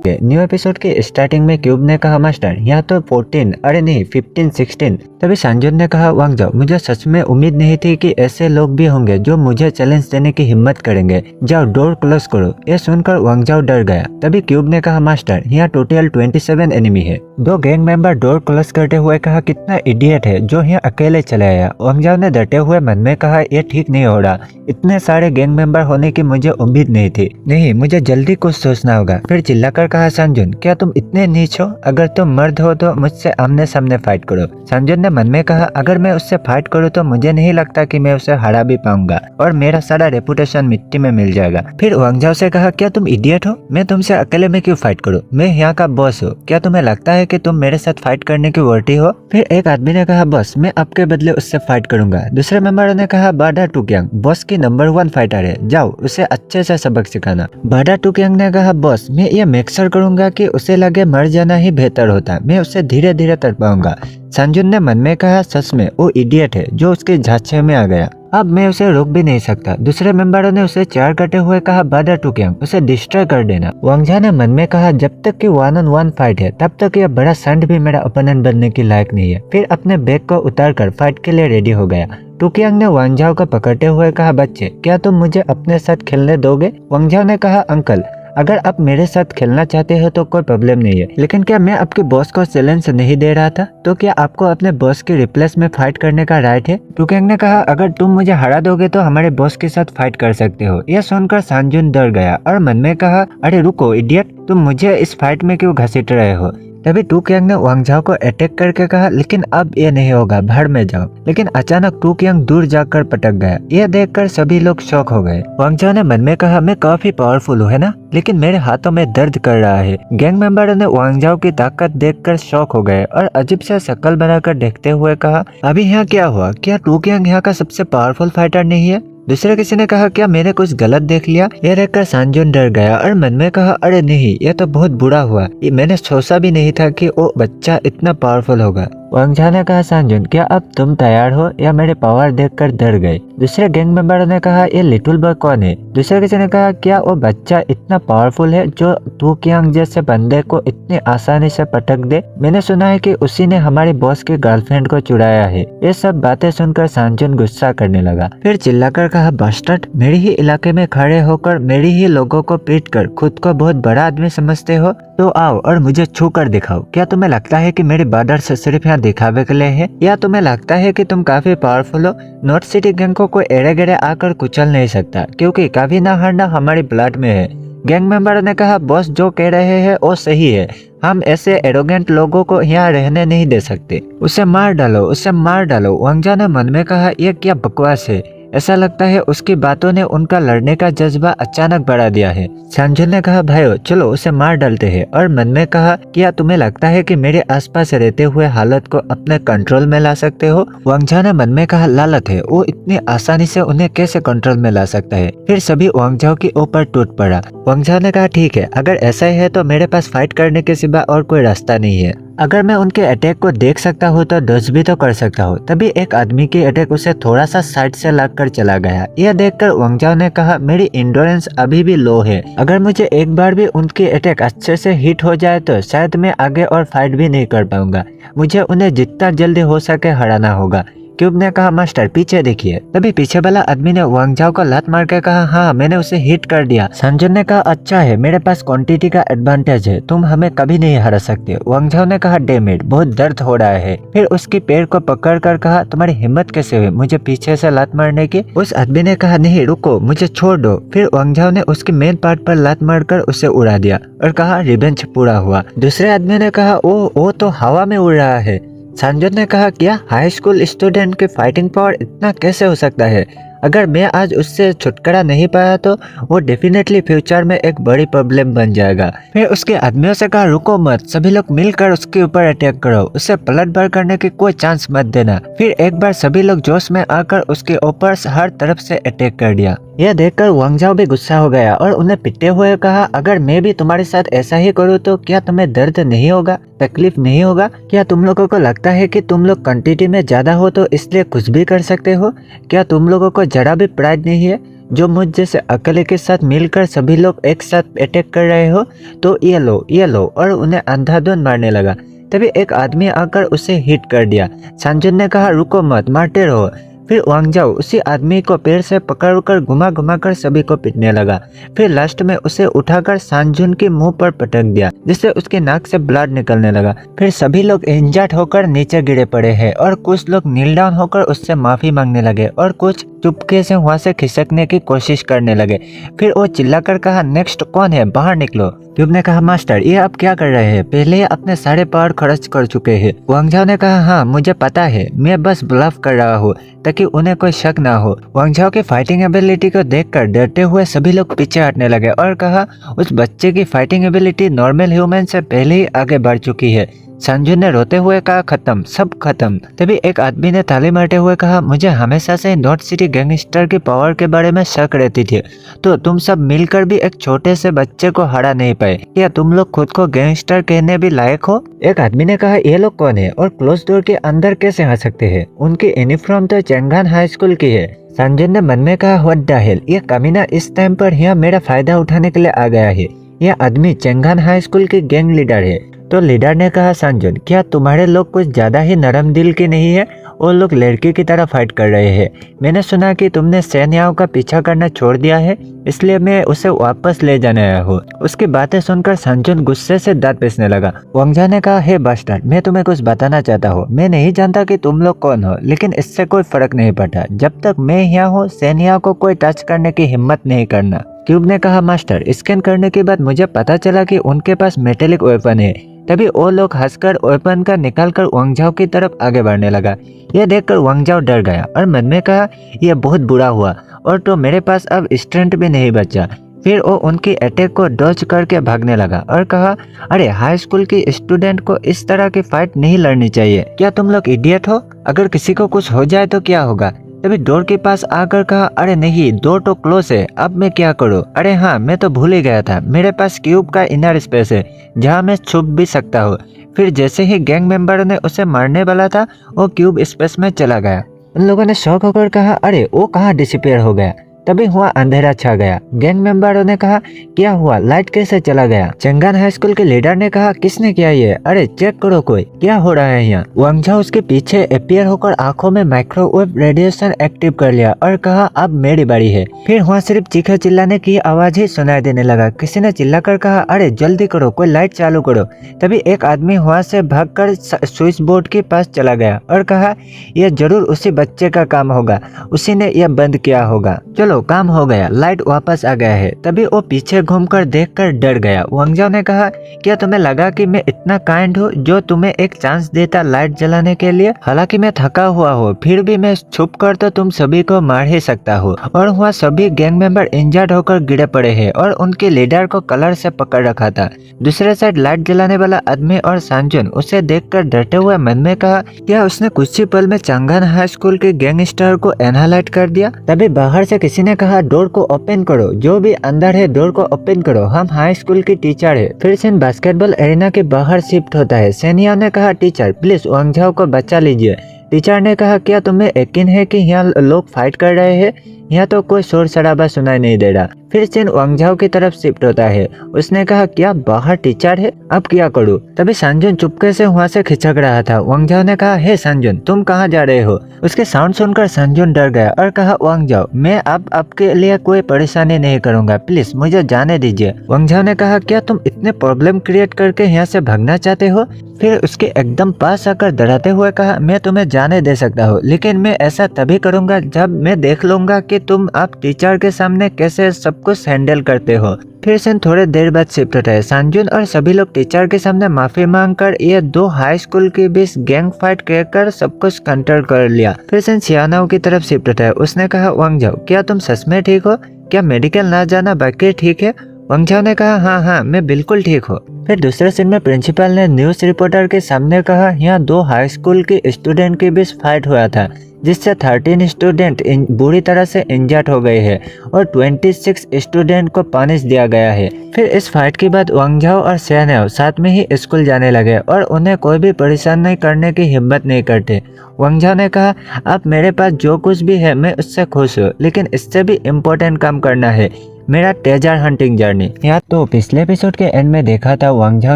न्यू एपिसोड के स्टार्टिंग में क्यूब ने कहा मास्टर यहाँ तो 14, अरे नहीं 15, 16। तभी सांजुन ने कहा वांग जाओ मुझे सच में उम्मीद नहीं थी कि ऐसे लोग भी होंगे जो मुझे चैलेंज देने की हिम्मत करेंगे, जाओ डोर क्लोज करो। ये सुनकर वांग जाओ डर गया। तभी क्यूब ने कहा मास्टर यहाँ टोटल 27 एनिमी है। दो गैंग मेंबर डोर क्लोज करते हुए कहा कितना इडियट है जो यहाँ अकेले चले आया। वांग जाओ ने डरते हुए मन में कहा यह ठीक नहीं हो रहा, इतने सारे गैंग मेंबर होने की मुझे उम्मीद नहीं थी, नहीं मुझे जल्दी कुछ सोचना होगा। फिर चिल्लाकर कहा सांजुन क्या तुम इतने नीच हो, अगर तुम मर्द हो तो मुझसे आमने सामने फाइट करो। सांजुन ने मन में कहा अगर मैं उससे फाइट करूँ तो मुझे नहीं लगता कि मैं उसे हरा भी पाऊंगा और मेरा सारा रेपुटेशन मिट्टी में मिल जाएगा। फिर वांग जाओ से कहा क्या तुम इडियट हो, मैं तुमसे अकेले में क्यों फाइट करूँ, मैं यहाँ का बॉस हूँ, क्या तुम्हें लगता है कि तुम मेरे साथ फाइट करने की वर्दी हो। फिर एक आदमी ने कहा बॉस मैं आपके बदले उससे फाइट करूंगा। दूसरे मेंबर ने कहा बाडा टुक्यांग बॉस की नंबर 1 फाइटर है, जाओ उसे अच्छे से सबक सिखाना। बाडा टुक्यांग ने कहा बॉस मैं ये मेक श्योर करूंगा कि उसे लगे मर जाना ही बेहतर होता, मैं उसे धीरे धीरे तड़पाऊंगा। सांजुन ने मन में कहा सच में वो इडियट है जो उसके झांसे में आ गया, अब मैं उसे रोक भी नहीं सकता। दूसरे मेंबरों ने उसे चार करते हुए कहा बाडा टुक्यांग उसे डिस्ट्रॉय कर देना। वांगजा ने मन में कहा जब तक कि 1-on-1 फाइट है तब तक यह बड़ा संड भी मेरा ओपोनेंट बनने की लायक नहीं है। फिर अपने बैग को उतारकर फाइट के लिए रेडी हो गया। टुक्यांग ने वांगजाओ को पकड़ते हुए कहा बच्चे क्या तुम मुझे अपने साथ खेलने दोगे। वांगजाओ ने कहा अंकल अगर आप मेरे साथ खेलना चाहते हो तो कोई प्रॉब्लम नहीं है, लेकिन क्या मैं आपके बॉस को चैलेंज नहीं दे रहा था, तो क्या आपको अपने बॉस के रिप्लेस में फाइट करने का राइट है। टुक्यांग ने कहा अगर तुम मुझे हरा दोगे तो हमारे बॉस के साथ फाइट कर सकते हो। यह सुनकर सांजुन डर गया और मन में कहा अरे रुको इडियट, तुम मुझे इस फाइट में क्यों घसीट रहे हो। तभी टुक्यांग ने वांगजाओ को अटैक करके कहा लेकिन अब ये नहीं होगा, भाड़ में जाओ। लेकिन अचानक टुक्यांग दूर जाकर पटक गया। यह देखकर सभी लोग शॉक हो गए। वांगजाओ ने मन में कहा मैं काफी पावरफुल हूँ है ना, लेकिन मेरे हाथों में दर्द कर रहा है। गैंग मेंबरों ने वांगजाओ की ताकत देखकर शॉक हो गए और अजीब सा शक्ल बनाकर देखते हुए कहा अभी यहाँ क्या हुआ, क्या टुक्यांग यहाँ का सबसे पावरफुल फाइटर नहीं है। दूसरे किसी ने कहा क्या मैंने कुछ गलत देख लिया। यह देखकर सांजुन डर गया और मन में कहा अरे नहीं यह तो बहुत बुरा हुआ, मैंने सोचा भी नहीं था कि वो बच्चा इतना पावरफुल होगा। वांगजा ने कहा सांजुन क्या अब तुम तैयार हो या मेरे पावर देखकर डर गए। दूसरे गैंग मेंबरों ने कहा ये लिटिल बॉय कौन है। दूसरे किसी ने कहा क्या वो बच्चा इतना पावरफुल है जो टुक्यांग जैसे बंदे को इतनी आसानी से पटक दे। मैंने सुना है कि उसी ने हमारी बॉस की गर्लफ्रेंड को चुराया है। ये सब बातें सुनकर सांजुन गुस्सा करने लगा। फिर चिल्लाकर कहा बास्टर्ड, मेरे ही इलाके में खड़े होकर मेरी ही लोगों को पीट कर खुद को बहुत बड़ा आदमी समझते हो, तो आओ और मुझे छू कर दिखाओ। क्या तुम्हें लगता है कि मेरे बॉर्डर से सिर्फ यहाँ यहाँ दिखावे के लिए है, या तुम्हें लगता है कि तुम काफी पावरफुल हो? नॉर्थ सिटी गैंग को कोई एड़े गड़े आकर कुचल नहीं सकता, क्योंकि कभी ना हारना हमारी ब्लड में है। गैंग मेंबर ने कहा, बॉस जो कह रहे हैं वो सही है, हम ऐसे एरोगेंट लोगों को यहाँ रहने नहीं दे सकते। उसे मार डालो, उसे मार डालो। वांग जाओ ने मन में कहा, यह क्या बकवास है। ऐसा लगता है उसकी बातों ने उनका लड़ने का जज्बा अचानक बढ़ा दिया है। सांजुन ने कहा, भाइयों चलो उसे मार डालते हैं, और मन में कहा, क्या तुम्हें लगता है कि मेरे आसपास रहते हुए हालत को अपने कंट्रोल में ला सकते हो? वांगझा ने मन में कहा, लालत है, वो इतनी आसानी से उन्हें कैसे कंट्रोल में ला सकता है। फिर सभी वांगझाओ के ऊपर टूट पड़ा। वांगझा ने कहा, ठीक है, अगर ऐसा ही है तो मेरे पास फाइट करने के सिवा और कोई रास्ता नहीं है। अगर मैं उनके अटैक को देख सकता हूँ तो डॉज भी तो कर सकता हूँ। तभी एक आदमी की अटैक उसे थोड़ा सा साइड से लगकर चला गया। यह देखकर वांग जाओ ने कहा, मेरी इंडोरेंस अभी भी लो है, अगर मुझे एक बार भी उनकी अटैक अच्छे से हिट हो जाए तो शायद मैं आगे और फाइट भी नहीं कर पाऊंगा। मुझे उन्हें जितना जल्दी हो सके हराना होगा। क्यूब ने कहा, मास्टर पीछे देखिए। तभी पीछे वाला आदमी ने वांग जाओ को लात मार के कहा, हाँ मैंने उसे हिट कर दिया। संजन ने कहा, अच्छा है, मेरे पास क्वांटिटी का एडवांटेज है, तुम हमें कभी नहीं हरा सकते। वांग जाओ ने कहा, डैम इट, बहुत दर्द हो रहा है। फिर उसकी पैर को पकड़ कर कहा, तुम्हारी हिम्मत कैसे हुई मुझे पीछे से लात मारने की? उस आदमी ने कहा, नहीं रुको, मुझे छोड़ दो। फिर वांग जाओ ने उसकी मेन पार्ट पर लात मारकर उसे उड़ा दिया और कहा, रिवेंज पूरा हुआ। दूसरे आदमी ने कहा, वो तो हवा में उड़ रहा है। संजय ने कहा, क्या हाई स्कूल स्टूडेंट की फाइटिंग पावर इतना कैसे हो सकता है? अगर मैं आज उससे छुटकारा नहीं पाया तो वो डेफिनेटली फ्यूचर में एक बड़ी प्रॉब्लम बन जाएगा। फिर उसके आदमियों से कहा, रुको मत, सभी लोग मिलकर उसके ऊपर अटैक करो, उसे पलट भर करने की कोई चांस मत देना। फिर एक बार सभी लोग जोश में आकर उसके ऊपर हर तरफ से अटैक कर दिया। यह देखकर वांग जाओ भी गुस्सा हो गया और उन्हें पिटते हुए कहा, अगर मैं भी तुम्हारे साथ ऐसा ही करूँ तो क्या तुम्हें दर्द नहीं होगा, तकलीफ नहीं होगा? क्या तुम लोगों को लगता है कि तुम लोग क्वांटिटी में ज्यादा हो तो इसलिए कुछ भी कर सकते हो? क्या तुम लोगों को जरा भी प्राइड नहीं है जो मुझ जैसे अकेले के साथ मिलकर सभी लोग एक साथ अटैक कर रहे हो? तो ये लो, और उन्हें अंधाधुंध मारने लगा। तभी एक आदमी आकर उसे हिट कर दिया। सांजुन ने कहा, रुको मत, मारते रहो। फिर वांग जाओ उसी आदमी को पैर से पकड़कर घुमा घुमा कर सभी को पीटने लगा। फिर लास्ट में उसे उठाकर सांजुन के मुंह पर पटक दिया, जिससे उसके नाक से ब्लड निकलने लगा। फिर सभी लोग इंजर्ड होकर नीचे गिरे पड़े हैं और कुछ लोग नील डाउन होकर उससे माफी मांगने लगे और कुछ चुपके से वहां से खिसकने की कोशिश करने लगे। फिर वो चिल्लाकर कहा, नेक्स्ट कौन है, बाहर निकलो। क्यूब ने कहा, मास्टर ये आप क्या कर रहे हैं, पहले ही अपने सारे पावर खर्च कर चुके हैं। वांग जाओ ने कहा, हाँ मुझे पता है, मैं बस ब्लफ कर रहा हूँ ताकि उन्हें कोई शक ना हो। वांग जाओ की फाइटिंग एबिलिटी को देखकर डरते हुए सभी लोग पीछे हटने लगे और कहा, उस बच्चे की फाइटिंग एबिलिटी नॉर्मल ह्यूमन से पहले ही आगे बढ़ चुकी है। संजू ने रोते हुए कहा, खत्म, सब खत्म। तभी एक आदमी ने ताली मारते हुए कहा, मुझे हमेशा से नॉर्थ सिटी गैंगस्टर की पावर के बारे में शक रहती थी, तो तुम सब मिलकर भी एक छोटे से बच्चे को हरा नहीं पाए। क्या तुम लोग खुद को गैंगस्टर कहने भी लायक हो? एक आदमी ने कहा, ये लोग कौन है और क्लोज डोर के अंदर कैसे आ सकते हैं? उनकी यूनिफॉर्म तो चेंगान हाई स्कूल की है। संजय ने मन में कहा, व्हाट द हेल, ये कमीना इस टाइम पर यहाँ मेरा फायदा उठाने के लिए आ गया है। यह आदमी चेंगान हाई स्कूल के गैंग लीडर है। तो लीडर ने कहा, संजन क्या तुम्हारे लोग कुछ ज्यादा ही नरम दिल के नहीं है? वो लोग लड़के की तरह फाइट कर रहे हैं। मैंने सुना कि तुमने सैन याओ का पीछा करना छोड़ दिया है, इसलिए मैं उसे वापस ले जाने आया हूँ। उसकी बातें सुनकर संजन गुस्से से दांत पीसने लगा। वांगजा ने कहा, हे बास्टर्ड, मैं तुम्हें कुछ बताना चाहता हूँ। मैं नहीं जानता कि तुम लोग कौन हो, लेकिन इससे कोई फर्क नहीं पड़ता। जब तक मैं यहाँ हूँ, सैन याओ को कोई टच करने की हिम्मत नहीं करना। क्यूब ने कहा, मास्टर स्कैन करने के बाद मुझे पता चला कि उनके पास मेटेलिक वेपन है। तभी वो लोग हंसकर वेपन का निकालकर वांगजाओ की तरफ आगे बढ़ने लगा। यह देखकर वांगजाओ डर गया और मन में कहा, यह बहुत बुरा हुआ और तो मेरे पास अब स्ट्रेंथ भी नहीं बचा। फिर वो उनकी अटैक को डॉज करके भागने लगा और कहा, अरे हाई स्कूल की स्टूडेंट को इस तरह की फाइट नहीं लड़नी चाहिए। क्या तुम लोग इडियट हो? अगर किसी को कुछ हो जाए तो क्या होगा? तभी डोर के पास आकर कहा, अरे नहीं, डोर तो क्लोज है, अब मैं क्या करूं? अरे हाँ, मैं तो भूल ही गया था, मेरे पास क्यूब का इनर स्पेस है जहां मैं छुप भी सकता हूँ। फिर जैसे ही गैंग मेंबर ने उसे मारने वाला था, वो क्यूब स्पेस में चला गया। उन लोगों ने शॉक होकर कहा, अरे वो कहाँ डिसअपीयर हो गया? तभी हुआ अंधेरा छा गया। गैंग मेंबरों ने कहा क्या हुआ, लाइट कैसे चला गया? चंगान हाई स्कूल के लीडर ने कहा किसने किया ये? अरे चेक करो कोई, क्या हो रहा है यहाँ? वांग झाओ उसके पीछे अपीयर होकर आंखों में माइक्रोवेव रेडिएशन एक्टिव कर लिया और कहा अब मेरी बारी है। फिर वहाँ सिर्फ चीखे चिल्लाने की आवाज ही सुनाई देने लगा। किसी ने चिल्लाकर कहा अरे जल्दी करो, कोई लाइट चालू करो। तभी एक आदमी वहाँ से भागकर स्विच बोर्ड के पास चला गया और कहा यह जरूर उसी बच्चे का काम होगा, उसी ने यह बंद किया होगा। चलो काम हो गया, लाइट वापस आ गया है। तभी वो पीछे घूमकर देखकर डर गया। वांग झाओ ने कहा क्या तुम्हें लगा कि मैं इतना काइंड हूँ जो तुम्हें एक चांस देता लाइट जलाने के लिए? हालांकि मैं थका हुआ हूँ, फिर भी मैं छुप कर तो तुम सभी को मार ही सकता हूँ। और वहाँ सभी गैंग मेंबर इंजर्ड होकर गिरे पड़े हैं और उनके लीडर को कलर से पकड़ रखा था। दूसरे साइड लाइट जलाने वाला आदमी और सांजुन उसे देखकर डरते हुए मन में कहा क्या उसने कुछ ही पल में चंगान हाई स्कूल के गैंगस्टर को एनालाइट कर दिया? तभी बाहर से किसी ने कहा डोर को ओपन करो, जो भी अंदर है डोर को ओपन करो, हम हाई स्कूल की टीचर है। फिर सीन बास्केटबॉल एरिना के बाहर शिफ्ट होता है। सेनिया ने कहा टीचर प्लीज वांग झाओ को बचा लीजिए। टीचर ने कहा क्या तुम्हें यकीन है कि यहाँ लोग फाइट कर रहे हैं? यहाँ तो कोई शोर शराबा सुनाई नहीं दे रहा। फिर सीन वांग झाओ की तरफ शिफ्ट होता है। उसने कहा क्या बाहर टीचर है, अब क्या करूँ? तभी सांजुन चुपके से वहाँ से खिसक रहा था। वांग झाओ ने कहा हे सांजुन तुम कहाँ जा रहे हो? उसके साउंड सुनकर सांजुन डर गया और कहा वांग झाओ मैं अब आपके लिए कोई परेशानी नहीं करूंगा, प्लीज मुझे जाने दीजिए। वांग झाओ ने कहा क्या तुम इतने प्रॉब्लम क्रिएट करके यहाँ से भागना चाहते हो? फिर उसके एकदम पास आकर डराते हुए कहा मैं तुम्हें जाने दे सकता हूँ, लेकिन मैं ऐसा तभी करूंगा जब मैं देख लूंगा कि तुम आप टीचर के सामने कैसे सब कुछ हैंडल करते हो। फिर से थोड़े देर बाद शिफ्ट होता है। सांजुन और सभी लोग टीचर के सामने माफी मांगकर ये दो हाई स्कूल के बीच गैंग फाइट कर सब कुछ कंट्रोल कर लिया। फिर से सियानाओ की तरफ शिफ्ट होता है। उसने कहा वांग झाओ क्या तुम सच में ठीक हो? क्या मेडिकल ना जाना बाकी ठीक है? वांग झाओ ने कहा हाँ मैं बिल्कुल ठीक हूँ। फिर दूसरे सीन में प्रिंसिपल ने न्यूज रिपोर्टर के सामने कहा यहाँ दो हाई स्कूल के स्टूडेंट के बीच फाइट हुआ था जिससे 13 स्टूडेंट बुरी तरह से इंजर्ड हो गए हैं और 26 स्टूडेंट को पनिश दिया गया है। फिर इस फाइट के बाद वांग झाओ और सियानाओ साथ में ही स्कूल जाने लगे और उन्हें कोई भी परेशान नहीं करने की हिम्मत नहीं करते। वांग झाओ ने कहा अब मेरे पास जो कुछ भी है मैं उससे खुश हूँ, लेकिन इससे भी इम्पोर्टेंट काम करना है, मेरा ट्रेजर हंटिंग जर्नी। यहाँ तो पिछले एपिसोड के एंड में देखा था वांग झाओ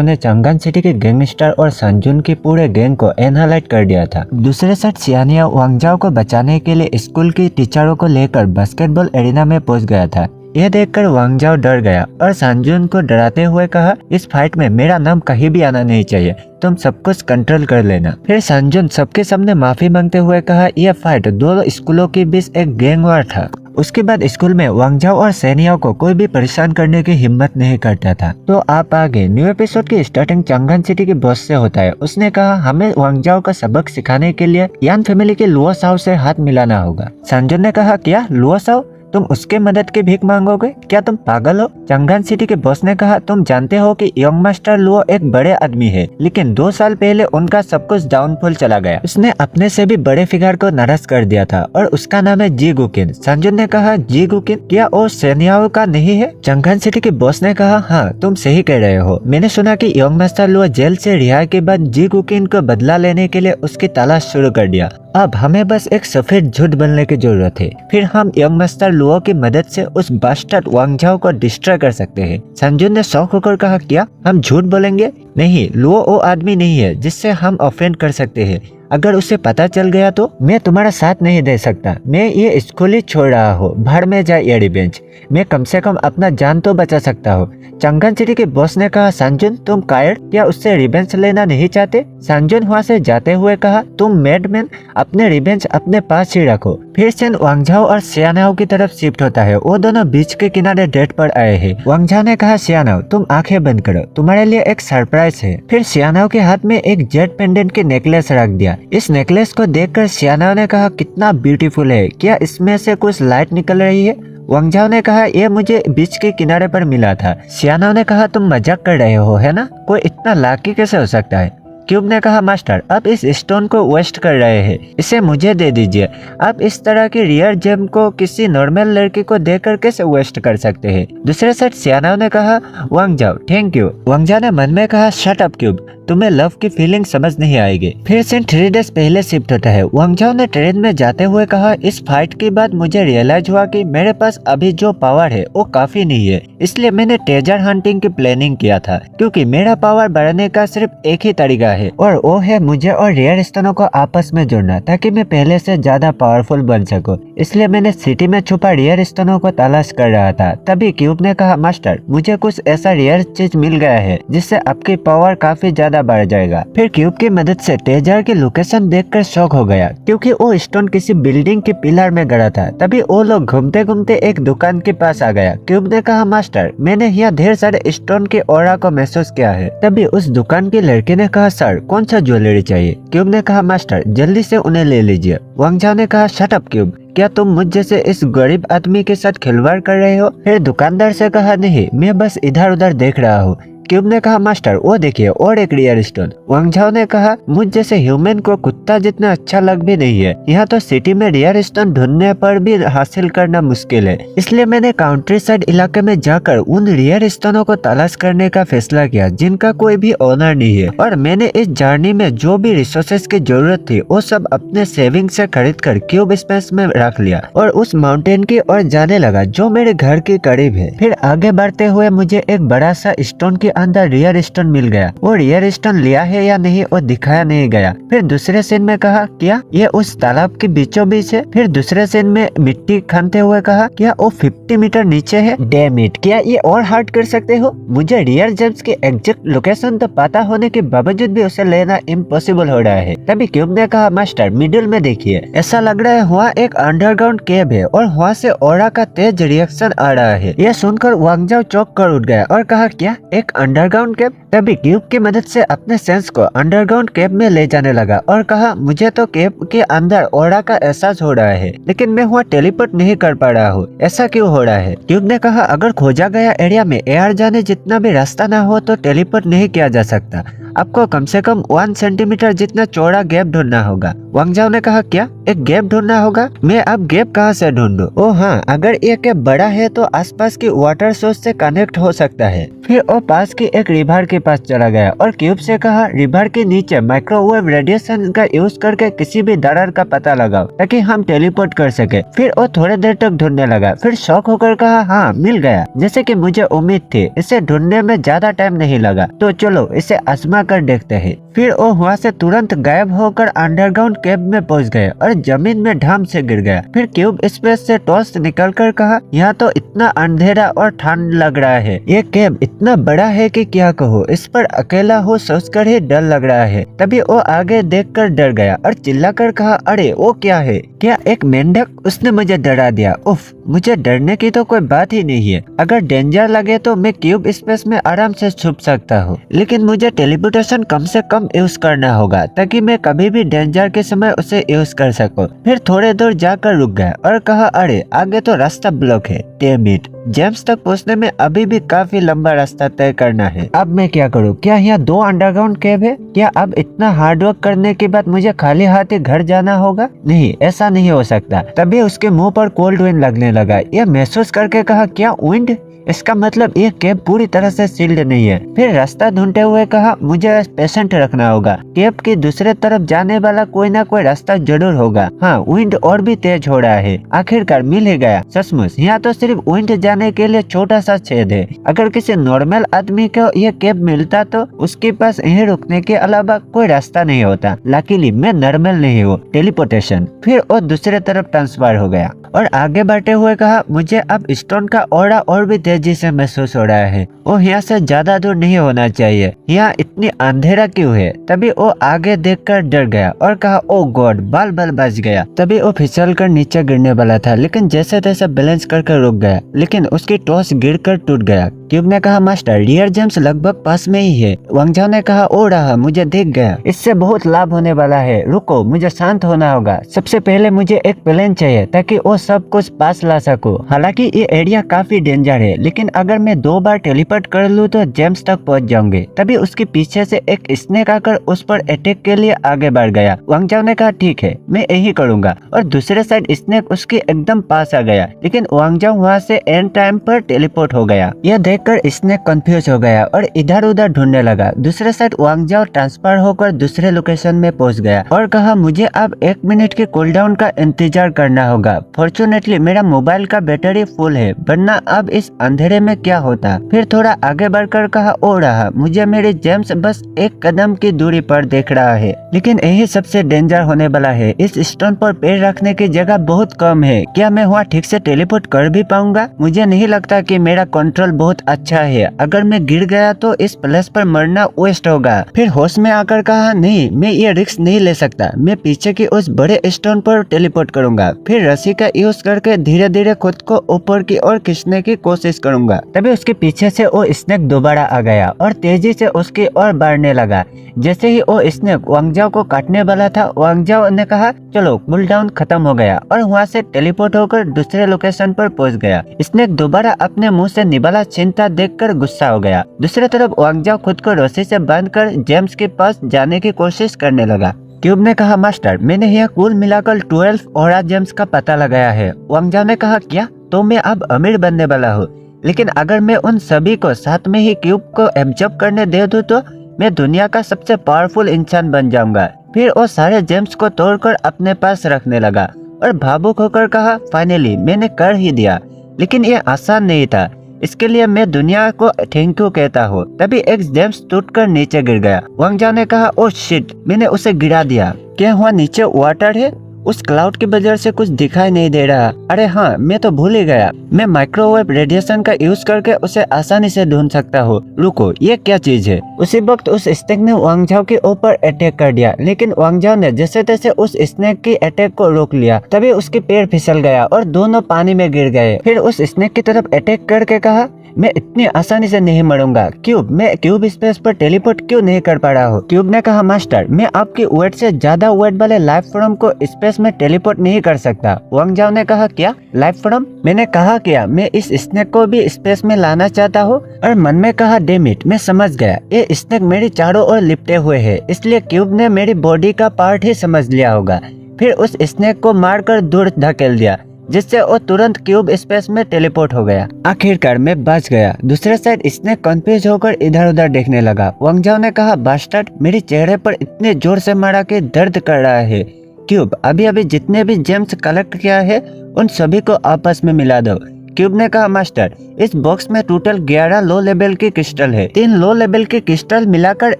ने चंगान सिटी के गैंगस्टर और सांजुन की पूरे गैंग को एनालाइट कर दिया था। दूसरे साइड सियानिया वांग झाओ को बचाने के लिए स्कूल की टीचरों को लेकर बास्केटबॉल एरिना में पहुंच गया था। यह देखकर वांग झाओ डर गया और सांजुन को डराते हुए कहा इस फाइट में मेरा नाम कहीं भी आना नहीं चाहिए, तुम सब कुछ कंट्रोल कर लेना। फिर सांजुन सबके सामने माफी मांगते हुए कहा यह फाइट दो स्कूलों के बीच एक गैंग वार था। उसके बाद स्कूल में वांग झाओ और सेनियाओ को कोई भी परेशान करने की हिम्मत नहीं करता था। तो आप आगे न्यू एपिसोड की स्टार्टिंग चंगान सिटी के बॉस से होता है। उसने कहा हमें वांग झाओ का सबक सिखाने के लिए यान फैमिली के लुओ साओ से हाथ मिलाना होगा। सांजुन ने कहा क्या लुओ साओ, तुम उसके मदद की भीख मांगोगे? क्या तुम पागल हो? चंगान सिटी के बॉस ने कहा तुम जानते हो कि यंग मास्टर लुओ एक बड़े आदमी है, लेकिन 2 साल पहले उनका सब कुछ डाउनफॉल चला गया। उसने अपने से भी बड़े फिगर को नाराज कर दिया था और उसका नाम है जी गुकिन। सांजुन ने कहा जी गुकिन क्या वो सेनियाओ का नहीं है? चंगान सिटी के बॉस ने कहा हाँ तुम सही कह रहे हो, मैंने सुना कि यंग मास्टर लुओ जेल से रिहाई के बाद जी गुकिन को बदला लेने के लिए उसकी तलाश शुरू कर दिया। अब हमें बस एक सफेद झूठ बनने की जरूरत है, फिर हम यंग मास्टर लुओ की मदद से उस बास्टर्ड वांग झाओ को डिस्ट्रॉय कर सकते हैं। सांजुन ने शौक होकर कहा क्या हम झूठ बोलेंगे? नहीं, लुओ वो आदमी नहीं है जिससे हम ऑफेंड कर सकते हैं। अगर उसे पता चल गया तो मैं तुम्हारा साथ नहीं दे सकता। मैं ये स्कूल ही छोड़ रहा हूँ, भाड़ में जाए ये रिवेंज। मैं कम से कम अपना जान तो बचा सकता हूँ। चंगान सिटी के बॉस ने कहा सांजुन तुम कायर, क्या उससे रिवेंज लेना नहीं चाहते? सांजुन वहाँ से जाते हुए कहा तुम मैडमैन, अपने रिवेंज अपने पास ही रखो। फिर सेन वांग झाओ और सियानाओ की तरफ शिफ्ट होता है। वो दोनों बीच के किनारे डेट पर आए हैं। वांग झाओ ने कहा सियानाओ तुम आंखें बंद करो, तुम्हारे लिए एक सरप्राइज है। फिर सियानाओ के हाथ में एक जेड पेंडेंट की नेकलेस रख दिया। इस नेकलेस को देखकर सियानाओ ने कहा कितना ब्यूटीफुल है, क्या इसमें से कुछ लाइट निकल रही है? वांग झाओ ने कहा यह मुझे बीच के किनारे पर मिला था। सियानाओ ने कहा तुम मजाक कर रहे हो है ना, कोई इतना लाकी कैसे हो सकता है? क्यूब ने कहा मास्टर अब इस स्टोन को वेस्ट कर रहे हैं, इसे मुझे दे दीजिए। आप इस तरह की रेयर जेम को किसी नॉर्मल लड़की को देकर कैसे वेस्ट कर सकते हैं। दूसरे साइड सियाना ने कहा वांग जाओ थैंक यू। वांगजा ने मन में कहा शट अप क्यूब, तुम्हें लव की फीलिंग समझ नहीं आएगी। फिर सीन 3 डेज पहले शिफ्ट होता है। वांगजाओ ने ट्रेन में जाते हुए कहा इस फाइट के बाद मुझे रियलाइज हुआ कि मेरे पास अभी जो पावर है वो काफी नहीं है, इसलिए मैंने ट्रेजर हंटिंग की प्लानिंग किया था, क्योंकि मेरा पावर बढ़ाने का सिर्फ एक ही तरीका है और वो है मुझे और रेयर स्टोनों को आपस में जोड़ना, ताकि मैं पहले से ज्यादा पावरफुल बन सकूं। इसलिए मैंने सिटी में छुपा रेयर स्टोनों को तलाश कर रहा था। तभी क्यूब ने कहा मास्टर मुझे कुछ ऐसा रेयर चीज मिल गया है जिससे आपकी पावर काफी ज्यादा बढ़ जाएगा। फिर क्यूब की मदद से ट्रेजर की लोकेशन देखकर शॉक हो गया, क्योंकि वो स्टोन किसी बिल्डिंग के पिलर में गड़ा था। तभी वो लोग घूमते घूमते एक दुकान के पास आ गया। क्यूब ने कहा मास्टर मैंने यहाँ ढेर सारे स्टोन के ऑरा को महसूस किया है। तभी उस दुकान के लड़के ने कहा सर कौन सा ज्वेलरी चाहिए। क्यूब ने कहा मास्टर जल्दी से उन्हें ले लीजिए। वांगजाओ ने कहा शट अप क्यूब, क्या तुम मुझ जैसे इस गरीब आदमी के साथ खिलवाड़ कर रहे हो। फिर दुकानदार से कहा नहीं मैं बस इधर उधर देख रहा हूँ। क्यूब ने कहा मास्टर वो देखिए और एक रेयर स्टोन। वांगजाओ ने कहा मुझ जैसे ह्यूमन को कुत्ता जितना अच्छा लग भी नहीं है। यहाँ तो सिटी में रेयर स्टोन ढूंढने पर भी हासिल करना मुश्किल है, इसलिए मैंने काउंट्री साइड इलाके में जाकर उन रेयर स्टोनों को तलाश करने का फैसला किया जिनका कोई भी ओनर नहीं है। और मैंने इस जर्नी में जो भी रिसोर्सेज की जरूरत थी वो सब अपने सेविंग से खरीद कर क्यूब स्पेस में रख लिया और उस माउंटेन की ओर जाने लगा जो मेरे घर के करीब है। फिर आगे बढ़ते हुए मुझे एक बड़ा सा स्टोन के अंदर रियर स्टोन मिल गया। वो रियर स्टोन लिया है या नहीं वो दिखाया नहीं गया। फिर दूसरे सीन में कहा क्या ये उस तालाब के बीचों बीच है। फिर दूसरे सीन में मिट्टी खानते हुए कहा क्या वो 50 मीटर नीचे है। डैम इट, क्या ये और हार्ड कर सकते हो। मुझे रियर जेम्स की एग्जैक्ट लोकेशन तो पता होने के बावजूद भी उसे लेना इम्पॉसिबल हो रहा है। तभी क्यूब ने कहा मास्टर मिडिल में देखिए, ऐसा लग रहा है वहाँ एक अंडरग्राउंड केव है और वहाँ से ऑरा का तेज रिएक्शन आ रहा है। यह सुनकर वांगजाओ चौंक कर उठ गया और कहा क्या एक अंडरग्राउंड केव। तभी क्यूब की मदद से अपने सेंस को अंडरग्राउंड केव में ले जाने लगा और कहा मुझे तो केव के अंदर ऑरा का एहसास हो रहा है, लेकिन मैं वहाँ टेलीपोर्ट नहीं कर पा रहा हूँ, ऐसा क्यों हो रहा है। क्यूब ने कहा अगर खोजा गया एरिया में एयर जाने जितना भी रास्ता ना हो तो टेलीपोर्ट नहीं किया जा सकता। आपको कम से कम 1 सेंटीमीटर जितना चौड़ा गैप ढूंढना होगा। वांगजाओ ने कहा क्या एक गैप ढूंढना होगा। मैं अब गैप कहाँ से ढूंढूं? ओह हाँ, अगर ये गैप बड़ा है तो आसपास की वाटर सोर्स से कनेक्ट हो सकता है। फिर वो पास की एक रिवर के पास चला गया और क्यूब से कहा रिवर के नीचे माइक्रोवेव रेडिएशन का यूज करके किसी भी दरार का पता लगाओ ताकि हम टेलीपोर्ट कर सके। फिर वो थोड़ी देर तक ढूंढने लगा, फिर शॉक होकर कहा हाँ मिल गया, जैसे कि मुझे उम्मीद थी। इसे ढूंढने में ज्यादा टाइम नहीं लगा, तो चलो इसे आजमा कर देखते हैं। फिर वो वहाँ से तुरंत गायब होकर अंडरग्राउंड केव में पहुंच गए और जमीन में ढाम से गिर गया। फिर क्यूब स्पेस से टॉर्च निकलकर कहा यहाँ तो इतना अंधेरा और ठंड लग रहा है, ये केव इतना बड़ा है कि क्या कहो, इस पर अकेला हो सोचकर ही डर लग रहा है। तभी वो आगे देखकर डर गया और चिल्लाकर कहा अरे वो क्या है, क्या एक मेंढक, उसने मुझे डरा दिया। उफ, मुझे डरने की तो कोई बात ही नहीं है। अगर डेंजर लगे तो मैं क्यूब स्पेस में आराम से छुप सकता हूँ, लेकिन मुझे टेलीपोर्टेशन कम से कम यूज करना होगा ताकि मैं कभी भी डेंजर के समय उसे यूज कर सकूं। फिर थोड़े दूर जाकर रुक गया और कहा अरे आगे तो रास्ता ब्लॉक है। डैम इट, जेम्स तक पहुंचने में अभी भी काफी लंबा रास्ता तय करना है। अब मैं क्या करूं? क्या यहाँ 2 अंडरग्राउंड केव है? क्या अब इतना हार्डवर्क करने के बाद मुझे खाली हाथ ही घर जाना होगा? नहीं, ऐसा नहीं हो सकता। तभी उसके मुंह पर कोल्ड विंड लगने लगा। यह महसूस करके कहा क्या विंड, इसका मतलब ये केव पूरी तरह से सील्ड नहीं है। फिर रास्ता ढूंढते हुए कहा मुझे पेशेंट रखना होगा, केव की दूसरे तरफ जाने वाला कोई ना कोई रास्ता जरूर होगा। हाँ, विंड और भी तेज हो रहा है। आखिरकार मिल ही गया। सचमुच यहाँ तो सिर्फ विंड जाने के लिए छोटा सा छेद है। अगर किसी नॉर्मल आदमी को यह केव मिलता तो उसके पास यहीं रुकने के अलावा कोई रास्ता नहीं होता। लकीली मैं नॉर्मल नहीं हूँ, टेलीपोर्टेशन। फिर वो दूसरे तरफ ट्रांसफर हो गया और आगे बढ़ते हुए कहा मुझे अब स्टोन का ऑरा और भी तेजी से महसूस हो रहा है। वो यहाँ से ज्यादा दूर नहीं होना चाहिए, यहाँ इतनी अंधेरा क्यों है। तभी वो आगे देखकर डर गया और कहा ओ गॉड, बाल बच गया। तभी वो फिसल कर नीचे गिरने वाला था, लेकिन जैसे तैसे बैलेंस करके रुक गया। लेकिन लेकिन उसकी टॉस गिरकर टूट गया। क्यूब ने कहा मास्टर रियर जेम्स लगभग पास में ही है। वांग झाओ ने कहा ओ रहा, मुझे दिख गया, इससे बहुत लाभ होने वाला है। रुको, मुझे शांत होना होगा। सबसे पहले मुझे एक प्लेन चाहिए ताकि वो सब कुछ पास ला सकूं। हालांकि ये एरिया काफी डेंजर है, लेकिन अगर मैं 2 बार टेलीपोर्ट कर लूं तो जेम्स तक पहुंच जाऊंगे। तभी उसके पीछे से एक स्नेक आकर उस पर अटैक के लिए आगे बढ़ गया। वांग झाओ ने कहा ठीक है, मैं यही करूंगा, और दूसरे साइड स्नेक उसके एकदम पास आ गया, लेकिन वांग झाओ वहाँ से एंड टाइम पर टेलीपोर्ट हो गया। यह देखकर स्नेक कंफ्यूज हो गया और इधर उधर ढूंढने लगा। दूसरे साइड वांग झाओ ट्रांसफर होकर दूसरे लोकेशन में पहुंच गया और कहा मुझे अब 1 मिनट के कूलडाउन का इंतजार करना होगा। फॉर्चुनेटली मेरा मोबाइल का बैटरी फुल है, वरना अब इस अंधेरे में क्या होता। फिर थोड़ा आगे बढ़कर कहा ओ रहा, मुझे मेरे जेम्स बस 1 कदम की दूरी पर देख रहा है, लेकिन यही सबसे डेंजर होने वाला है। इस स्टोन पर पैर रखने की जगह बहुत कम है। क्या मैं वहाँ ठीक से टेलीपोर्ट कर भी पाऊंगा? मुझे नहीं लगता कि मेरा कंट्रोल बहुत अच्छा है। अगर मैं गिर गया तो इस प्लेस पर मरना वेस्ट होगा। फिर होश में आकर कहा नहीं, मैं ये रिस्क नहीं ले सकता। मैं पीछे की उस बड़े स्टोन पर टेलीपोर्ट करूंगा, फिर रस्सी का यूज करके धीरे धीरे खुद को ऊपर की ओर खींचने की कोशिश करूंगा। तभी उसके पीछे से वो स्नेक दोबारा आ गया और तेजी से उसकी ओर बढ़ने लगा। जैसे ही वो स्नेक वांग झाओ को काटने वाला था, वांग झाओ ने कहा चलो कूलडाउन खत्म हो गया, और वहाँ से टेलीपोर्ट होकर दूसरे लोकेशन पर पहुंच गया। स्नेक दोबारा अपने मुंह से निवाला चिंता देखकर गुस्सा हो गया। दूसरी तरफ वांग झाओ खुद को रस्सी से बांधकर जेम्स के पास जाने की कोशिश करने लगा। क्यूब ने कहा मास्टर मैंने यह कुल मिलाकर 12 ऑरा जेम्स का पता लगाया है। वांग झाओ ने कहा क्या? तो मैं अब अमीर बनने वाला हूँ, लेकिन अगर मैं उन सभी को साथ में ही क्यूब को एब्जॉर्ब करने दे दूं तो मैं दुनिया का सबसे पावरफुल इंसान बन जाऊंगा। फिर वो सारे जेम्स को तोड़कर अपने पास रखने लगा और भावुक होकर कहा फाइनली मैंने कर ही दिया, लेकिन ये आसान नहीं था। इसके लिए मैं दुनिया को थैंक यू कहता हूँ। तभी एक जेम्स टूटकर नीचे गिर गया। वांग झाओ ने कहा ओ शिट, मैंने उसे गिरा दिया। क्या वहाँ नीचे वाटर है? उस क्लाउड की वजह से कुछ दिखाई नहीं दे रहा। अरे हाँ, मैं तो भूल ही गया। मैं माइक्रोवेव रेडिएशन का यूज करके उसे आसानी से ढूंढ सकता हूँ। रुको, ये क्या चीज है? उसी वक्त उस स्नेक ने वांग झाओ के ऊपर अटैक कर दिया, लेकिन वांग झाओ ने जैसे तैसे उस स्नेक की अटैक को रोक लिया। तभी उसके पैर फिसल गया और दोनों पानी में गिर गए। फिर उस स्नेक की तरफ अटैक करके कहा मैं इतनी आसानी से नहीं मरूंगा। क्यूब, मैं क्यूब स्पेस पर टेलीपोर्ट क्यों नहीं कर पा रहा हूँ? क्यूब ने कहा मास्टर मैं आपकी वेट से ज्यादा वेट वाले लाइफ फॉर्म को स्पेस में टेलीपोर्ट नहीं कर सकता। वांग झाओ ने कहा क्या लाइफ फॉर्म? मैंने कहा क्या मैं इस स्नेक को भी स्पेस में लाना चाहता हूँ? और मन में कहा डैम इट, मैं समझ गया, ये स्नेक मेरी चारों ओर लिपटे हुए है, इसलिए क्यूब ने मेरी बॉडी का पार्ट ही समझ लिया होगा। फिर उस स्नेक को मारकर दूर धकेल दिया, जिससे वो तुरंत क्यूब स्पेस में टेलीपोर्ट हो गया। आखिरकार मैं बच गया। दूसरे साइड स्नेक कंफ्यूज होकर इधर उधर देखने लगा। वांग झाओ ने कहा बास्टर्ड, मेरे चेहरे पर इतने जोर से मारा कि दर्द कर रहा है। क्यूब, अभी अभी जितने भी जेम्स कलेक्ट किया है उन सभी को आपस में मिला दो। क्यूब ने कहा मास्टर इस बॉक्स में टोटल 11 लो लेवल के क्रिस्टल है। 3 लो लेवल के क्रिस्टल मिलाकर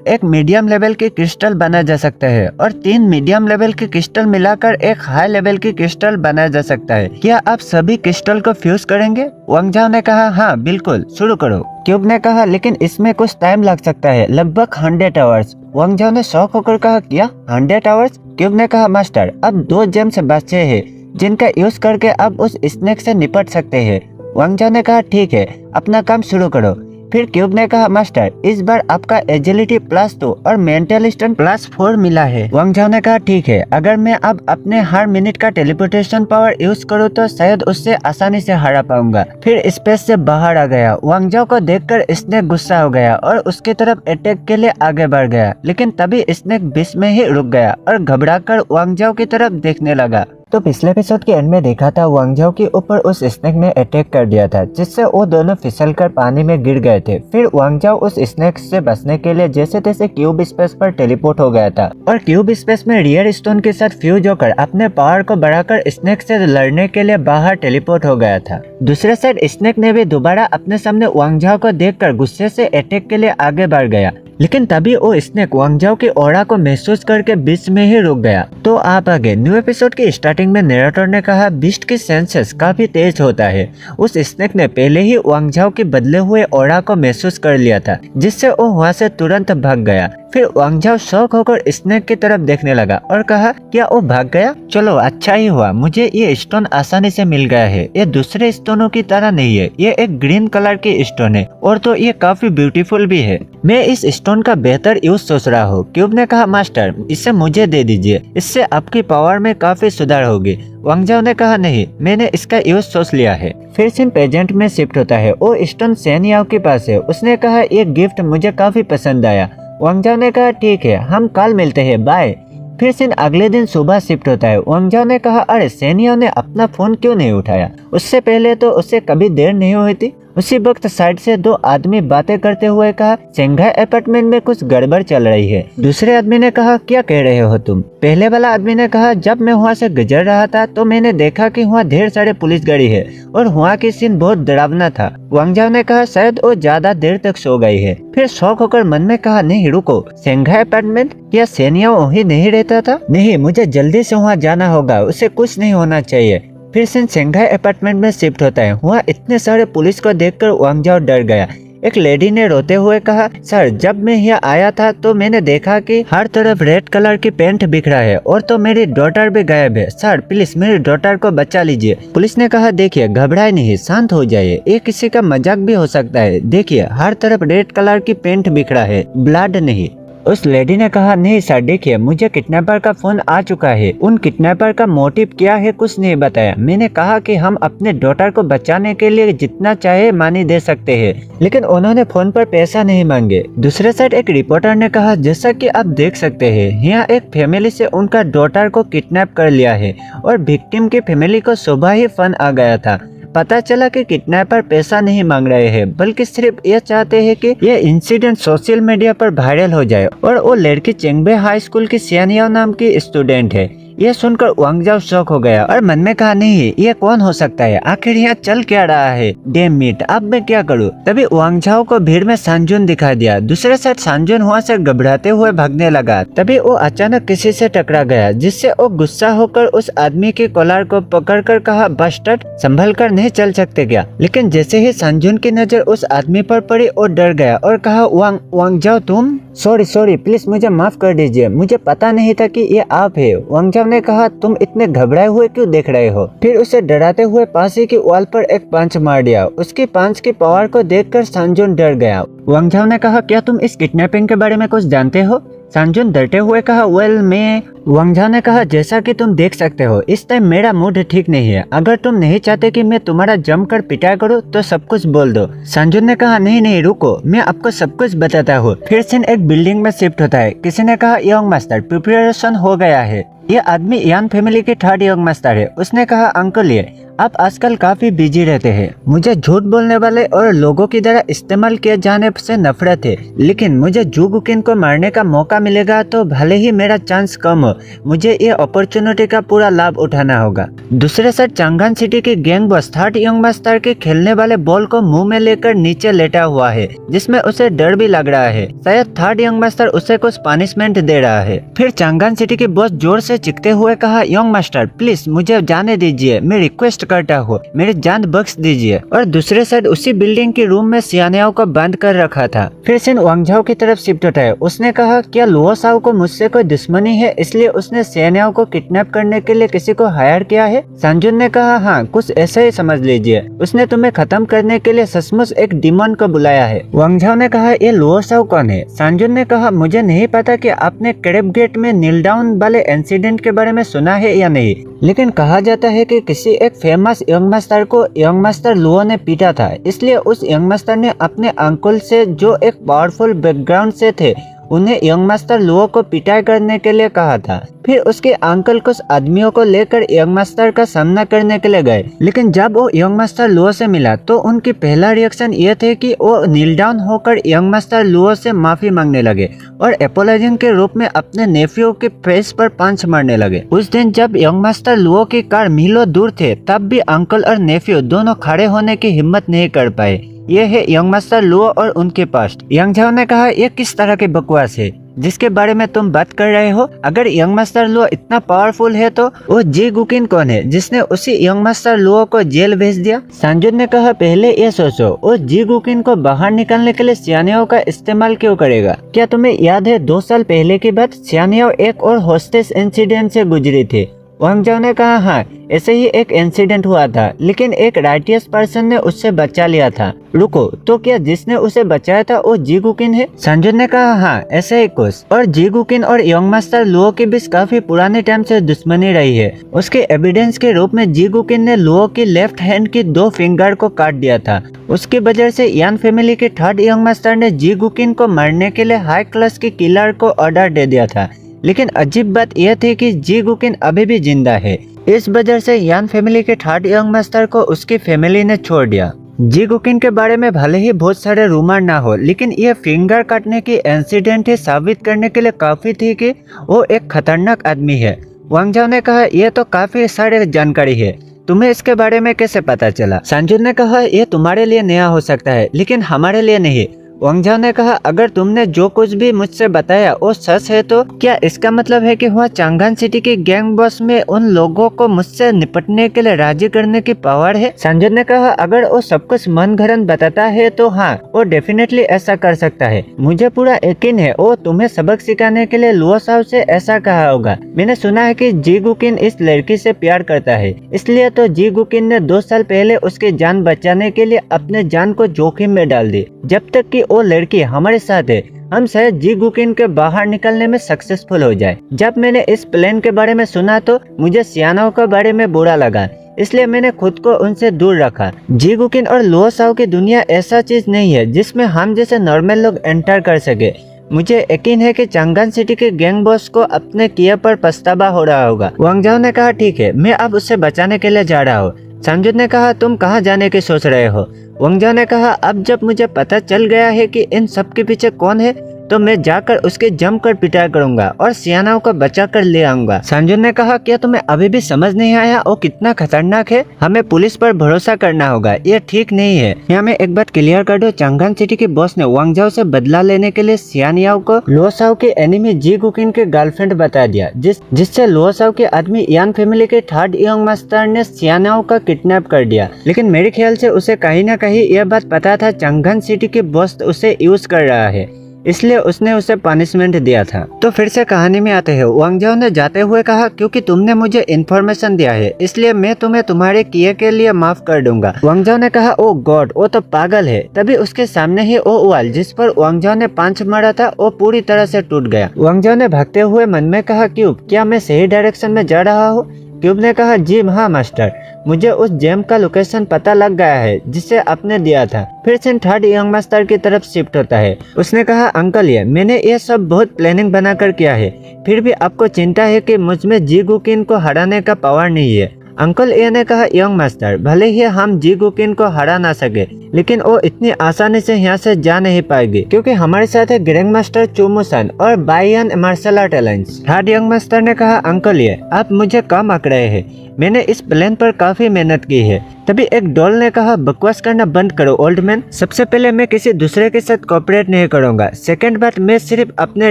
एक मीडियम लेवल के क्रिस्टल बना जा सकता है, और 3 मीडियम लेवल के क्रिस्टल मिलाकर एक हाई लेवल के क्रिस्टल बनाया जा सकता है। क्या आप सभी क्रिस्टल को फ्यूज करेंगे? वांग झाओ ने कहा हाँ बिल्कुल, शुरू करो। क्यूब ने कहा लेकिन इसमें कुछ टाइम लग सकता है, लगभग 100 आवर्स। वांग झाओ ने शौक होकर कहा क्या 100 आवर्स? क्यूब ने कहा मास्टर अब 2 जेम्स बचे हैं जिनका यूज करके आप उस स्नेक से निपट सकते हैं। वांग झाओ ने कहा ठीक है, अपना काम शुरू करो। फिर क्यूब ने कहा मास्टर इस बार आपका एजिलिटी +2 और मेंटल स्ट्रेंथ +4 मिला है। वांग झाओ ने कहा ठीक है, अगर मैं अब अपने हर मिनट का टेलीपोर्टेशन पावर यूज करूँ तो शायद उससे आसानी से हरा पाऊंगा। फिर स्पेस से बाहर आ गया। वांग झाओ को देखकर स्नेक गुस्सा हो गया और उसकी तरफ अटैक के लिए आगे बढ़ गया, लेकिन तभी स्नेक बीच में ही रुक गया और घबराकर वांग झाओ की तरफ देखने लगा। तो पिछले एपिसोड के एंड में देखा था वांग झाओ के ऊपर उस स्नेक ने अटैक कर दिया था, जिससे वो दोनों फिसलकर पानी में गिर गए थे। फिर वांग झाओ उस स्नेक से बचने के लिए जैसे तैसे क्यूब स्पेस पर टेलीपोर्ट हो गया था और क्यूब स्पेस में रियर स्टोन के साथ फ्यूज होकर अपने पावर को बढ़ाकर स्नेक से लड़ने के लिए बाहर टेलीपोर्ट हो गया था। दूसरे साइड स्नेक ने भी दोबारा अपने सामने वांग झाओ को देखकर गुस्से से अटैक के लिए आगे बढ़ गया, लेकिन तभी वो स्नेक वांग झाओ की ऑरा को महसूस करके बीच में ही रुक गया। तो आप आगे न्यू एपिसोड की स्टार्टिंग में नरेटर ने कहा बीस्ट की सेंसेस काफी तेज होता है। उस स्नेक ने पहले ही वांग झाओ के बदले हुए ऑरा को महसूस कर लिया था, जिससे वो वहाँ से तुरंत भाग गया। फिर वांग जाओ शौक होकर स्नेक की तरफ देखने लगा और कहा, क्या वो भाग गया? चलो अच्छा ही हुआ, मुझे ये स्टोन आसानी से मिल गया है। ये दूसरे स्टोनों की तरह नहीं है, ये एक ग्रीन कलर की स्टोन है और तो ये काफी ब्यूटीफुल भी है। मैं इस स्टोन का बेहतर यूज सोच रहा हूँ। क्यूब ने कहा, मास्टर इसे मुझे दे दीजिए, इससे आपकी पावर में काफी सुधार होगी। वांग जाओ ने कहा, नहीं, मैंने इसका यूज सोच लिया है। फिर सीन प्रेजेंट में शिफ्ट होता है। वो स्टोन सेन याओ के पास है। उसने कहा, ये गिफ्ट मुझे काफी पसंद आया। वांग जाओ ने कहा, ठीक है, हम कल मिलते हैं, बाय। फिर सीन अगले दिन सुबह शिफ्ट होता है। वांग जाओ ने कहा, अरे सेन याओ ने अपना फोन क्यों नहीं उठाया? उससे पहले तो उसे कभी देर नहीं हुई थी। उसी वक्त साइड से दो आदमी बातें करते हुए कहा, शंघाई अपार्टमेंट में कुछ गड़बड़ चल रही है। दूसरे आदमी ने कहा, क्या कह रहे हो तुम? पहले वाला आदमी ने कहा, जब मैं वहाँ से गुजर रहा था तो मैंने देखा कि वहाँ ढेर सारे पुलिस गाड़ी है और वहाँ की सीन बहुत डरावना था। वांग जाओ ने कहा, शायद वो ज्यादा देर तक सो गई है। फिर शौक होकर मन में कहा, नहीं रुको, शंघाई अपार्टमेंट, क्या सेन याओ वहीं नहीं रहता था? नहीं, मुझे जल्दी से वहाँ जाना होगा, उसे कुछ नहीं होना चाहिए। फिर सीन शंघाई अपार्टमेंट में शिफ्ट होता है। वहाँ इतने सारे पुलिस को देखकर वांग जाओ डर गया। एक लेडी ने रोते हुए कहा, सर जब मैं यहाँ आया था तो मैंने देखा कि हर तरफ रेड कलर की पेंट बिखरा है और तो मेरी डॉटर भी गायब है। सर प्लीज मेरी डॉटर को बचा लीजिए। पुलिस ने कहा, देखिए घबराए नहीं, शांत हो जाइए, ये किसी का मजाक भी हो सकता है। देखिए हर तरफ रेड कलर की पेंट बिखरा है, ब्लड नहीं। उस लेडी ने कहा, नहीं सर, देखिए मुझे किडनैपर का फोन आ चुका है। उन किडनैपर का मोटिव क्या है कुछ नहीं बताया। मैंने कहा कि हम अपने डॉटर को बचाने के लिए जितना चाहे मानी दे सकते हैं, लेकिन उन्होंने फोन पर पैसा नहीं मांगे। दूसरे साइड एक रिपोर्टर ने कहा, जैसा कि आप देख सकते हैं यहाँ एक फैमिली से उनका डॉटर को किडनैप कर लिया है और विक्टिम की फैमिली को सुबह ही फोन आ गया था। पता चला कि किडनैपर पैसा नहीं मांग रहे हैं, बल्कि सिर्फ ये चाहते हैं कि ये इंसिडेंट सोशल मीडिया पर वायरल हो जाए। और वो लड़की चेंगबे हाई स्कूल की सेन याओ नाम की स्टूडेंट है। ये सुनकर वांग जाओ शॉक हो गया और मन में कहा, नहीं ये कौन हो सकता है? आखिर यहाँ चल क्या रहा है? डैम मीट, अब मैं क्या करूँ? तभी वांग जाओ को भीड़ में सांजुन दिखाई दिया। दूसरे साइड सांजुन वहाँ से घबराते हुए भागने लगा। तभी वो अचानक किसी से टकरा गया, जिससे वो गुस्सा होकर उस आदमी की कॉलर को पकड़कर कहा, बस्टर्ड, संभल कर नहीं चल सकते क्या? लेकिन जैसे ही सांजुन की नजर उस आदमी पर पड़ी और डर गया और कहा, वांग जाओ तुम? सॉरी प्लीज मुझे माफ कर दीजिए, मुझे पता नहीं था कि ये आप है। वांग जाओ ने कहा, तुम इतने घबराए हुए क्यों देख रहे हो? फिर उसे डराते हुए पास ही की वॉल पर एक पंच मार दिया। उसकी पंच की पावर को देखकर सांजुन डर गया। वांग जाओ ने कहा, क्या तुम इस किडनैपिंग के बारे में कुछ जानते हो? सांजुन डरते हुए कहा, वेल मैं। वांग जाओ ने कहा, जैसा कि तुम देख सकते हो इस टाइम मेरा मूड ठीक नहीं है। अगर तुम नहीं चाहते कि मैं तुम्हारा जमकर पिटाई करूं तो सब कुछ बोल दो। सांजुन ने कहा, नहीं रुको, मैं आपको सब कुछ बताता हूँ। फिर सीन एक बिल्डिंग में शिफ्ट होता है। किसी ने कहा, यंग मास्टर प्रिपरेशन हो गया है। ये आदमी यान फैमिली के थर्ड यंग मास्टर है। उसने कहा, अंकल ये आप आजकल काफी बिजी रहते हैं। मुझे झूठ बोलने वाले और लोगों की तरह इस्तेमाल किए जाने से नफरत है, लेकिन मुझे जू गुकिन को मारने का मौका मिलेगा तो भले ही मेरा चांस कम हो, मुझे ये अपॉर्चुनिटी का पूरा लाभ उठाना होगा। दूसरे साइड चांगहान सिटी के gang boss third young master के खेलने वाले बॉल को मुंह में लेकर नीचे लेटा हुआ है, जिसमें उसे डर भी लग रहा है। शायद थर्ड यंग मास्टर उसे कुछ पनिशमेंट दे रहा है। फिर चांगहान सिटी के बॉस जोर से चीखते हुए कहा, यंग मास्टर प्लीज मुझे जाने दीजिए, मैं रिक्वेस्ट करता हूँ, मेरी जान बख्श दीजिए। और दूसरे साइड उसी बिल्डिंग के रूम में सियानियाओ को बंद कर रखा था। फिर सीन वांग जाओ की तरफ शिफ्ट होता है। उसने कहा, क्या लुओ साओ को मुझसे कोई दुश्मनी है, इसलिए उसने सियानियाओ को किडनैप करने के लिए किसी को हायर किया है? सांजुन ने कहा, हाँ कुछ ऐसा ही समझ लीजिए, उसने तुम्हें खत्म करने के लिए सचमुच एक डिमन को बुलाया है। वांग जाओ ने कहा, ये लुओ साओ कौन है? सांजुन ने कहा, मुझे नहीं पता कि आपने क्रेब गेट में नील डाउन वाले इंसिडेंट के बारे में सुना है या नहीं, लेकिन कहा जाता है कि किसी एक फेमस यंग मास्टर को यंग मास्टर लुओ ने पीटा था। इसलिए उस यंग मास्टर ने अपने अंकल से, जो एक पावरफुल बैकग्राउंड से थे, उन्हें यंग मास्टर लुओ को पिटाई करने के लिए कहा था। फिर उसके अंकल कुछ आदमियों को लेकर यंग मास्टर का सामना करने के लिए गए, लेकिन जब वो यंग मास्टर लुओ से मिला तो उनकी पहला रिएक्शन ये थे कि वो नील डाउन होकर यंग मास्टर लुओ से माफी मांगने लगे और एपोलॉजिंग के रूप में अपने नेफ्यू के फेस पर पंच मारने लगे। उस दिन जब यंग मास्टर लुओ की कार मीलों दूर थे, तब भी अंकल और नेफ्यू दोनों खड़े होने की हिम्मत नहीं कर पाए। ये है यंग मास्टर लुओ और उनके पास्ट। यांग जाओ ने कहा, ये किस तरह की बकवास है? जिसके बारे में तुम बात कर रहे हो? अगर यंग मास्टर लुओ इतना पावरफुल है तो वो जी गुकिन कौन है जिसने उसी यंग मास्टर लुओ को जेल भेज दिया? संजुन ने कहा पहले ये सोचो, वो जी गुकिन को बाहर निकालने के लिए सियानियों का इस्तेमाल क्यों करेगा? क्या तुम्हें याद है 2 साल पहले की बात? सियानियों एक और होस्टेस इंसिडेंट से गुजरी थी। वांग जाओ ने कहा हाँ, ऐसे ही एक इंसिडेंट हुआ था, लेकिन एक राइटियस पर्सन ने उससे बचा लिया था। रुको, तो क्या जिसने उसे बचाया था वो जी गुकिन है? संजुन ने कहा हाँ, ऐसे ही कुछ। और जी गुकिन और यंग मास्टर लुओ के बीच काफी पुराने टाइम से दुश्मनी रही है। उसके एविडेंस के रूप में जी गुकिन ने लुओ की लेफ्ट हैंड की 2 फिंगर को काट दिया था। उसकी वजह से यान फैमिली के 3rd यंग मास्टर ने जी गुकिन को मारने के लिए हाई क्लास के किलर को ऑर्डर दे दिया था। लेकिन अजीब बात यह थी कि जी गुकिन अभी भी जिंदा है। इस वजह से यान फैमिली के 3rd यंग मास्टर को उसकी फैमिली ने छोड़ दिया। जी गुकिन के बारे में भले ही बहुत सारे रूमर ना हो, लेकिन यह फिंगर काटने की इंसिडेंट ही साबित करने के लिए काफी थी कि वो एक खतरनाक आदमी है। वांग जाओ ने कहा यह तो काफी सारी जानकारी है, तुम्हें इसके बारे में कैसे पता चला? संजुन ने कहा यह तुम्हारे लिए नया हो सकता है, लेकिन हमारे लिए नहीं। वांग जाओ ने कहा अगर तुमने जो कुछ भी मुझसे बताया वो सच है तो क्या इसका मतलब है कि वह चांगहान सिटी के गैंग बॉस में उन लोगों को मुझसे निपटने के लिए राजी करने की पावर है? संजन ने कहा अगर वो सब कुछ मन घड़न बताता है तो हाँ, वो डेफिनेटली ऐसा कर सकता है। मुझे पूरा यकीन है वो तुम्हें सबक सिखाने के लिए लुओ साओ से ऐसा कहा होगा। मैंने सुना है कि जी गुकिन इस लड़की से प्यार करता है, इसलिए तो जी गुकिन ने 2 साल पहले उसकी जान बचाने के लिए अपने जान को जोखिम में डाल दी। जब तक कि वो लड़की हमारे साथ है, हम शायद जी गुकिन के बाहर निकलने में सक्सेसफुल हो जाए। जब मैंने इस प्लान के बारे में सुना तो मुझे सियानाओ के बारे में बुरा लगा, इसलिए मैंने खुद को उनसे दूर रखा। जी गुकिन और लुओ साओ की दुनिया ऐसा चीज नहीं है जिसमें हम जैसे नॉर्मल लोग एंटर कर सके। मुझे यकीन है कि चांगहान सिटी के गैंग बॉस को अपने किए पर पछतावा हो रहा होगा। वांग जाओ ने कहा ठीक है, मैं अब उसे बचाने के लिए जा रहा हूँ। संजुन ने कहा तुम कहाँ जाने की सोच रहे हो? वांग जाओ ने कहा अब जब मुझे पता चल गया है कि इन सब के पीछे कौन है तो मैं जाकर उसके जमकर पिटाई करूंगा और सियानाओं को बचा कर ले आऊंगा। संजुन ने कहा क्या तुम्हें अभी भी समझ नहीं आया वो कितना खतरनाक है? हमें पुलिस पर भरोसा करना होगा, ये ठीक नहीं है। यहाँ मैं एक बात क्लियर कर दूं, चांगहान सिटी के बॉस ने वांग जाओ से बदला लेने के लिए सियानियाओ को लुओ साओ के एनिमी जी गुकिन के गर्लफ्रेंड बता दिया, जिससे लुओ साओ के आदमी यान फैमिली के 3rd यंग मास्टर ने सियानियाओ का किडनैप कर दिया। लेकिन मेरे ख्याल से उसे कहीं ना कहीं यह बात पता था चांगहान सिटी के बॉस उसे यूज कर रहा है, इसलिए उसने उसे पनिशमेंट दिया था। तो फिर से कहानी में आते हैं। वांग जाओ ने जाते हुए कहा क्योंकि तुमने मुझे इन्फॉर्मेशन दिया है इसलिए मैं तुम्हें तुम्हारे किए के लिए माफ कर दूंगा। वांग जाओ ने कहा ओ गॉड, वो तो पागल है। तभी उसके सामने ही वो वाल जिस पर वांग जाओ ने पंच मारा था वो पूरी तरह से टूट गया। वांग जाओ ने भागते हुए मन में कहा क्यूब, क्या मैं सही डायरेक्शन में जा रहा हूँ? क्यूब ने कहा जी हाँ मास्टर, मुझे उस जेम का लोकेशन पता लग गया है जिसे आपने दिया था। फिर से 3rd यंग मास्टर की तरफ शिफ्ट होता है। उसने कहा अंकल मैंने ये सब बहुत प्लानिंग बनाकर किया है, फिर भी आपको चिंता है कि मुझमें जी गुकिन को हराने का पावर नहीं है। अंकल ए ने कहा यंग मास्टर, भले ही हम जी गुकिन को हरा ना सके, लेकिन वो इतनी आसानी से यहाँ से जा नहीं पाएगी क्योंकि हमारे साथ है ग्रैंड मास्टर चुमुसन और बाइयन martial art alliance. 3rd young master ने कहा अंकल आप मुझे कम आंक रहे हैं, मैंने इस प्लान पर काफी मेहनत की है। तभी एक डॉल ने कहा बकवास करना बंद करो ओल्ड मैन। सबसे पहले मैं किसी दूसरे के साथ कोऑपरेट नहीं करूंगा। सेकंड बात, मैं सिर्फ अपने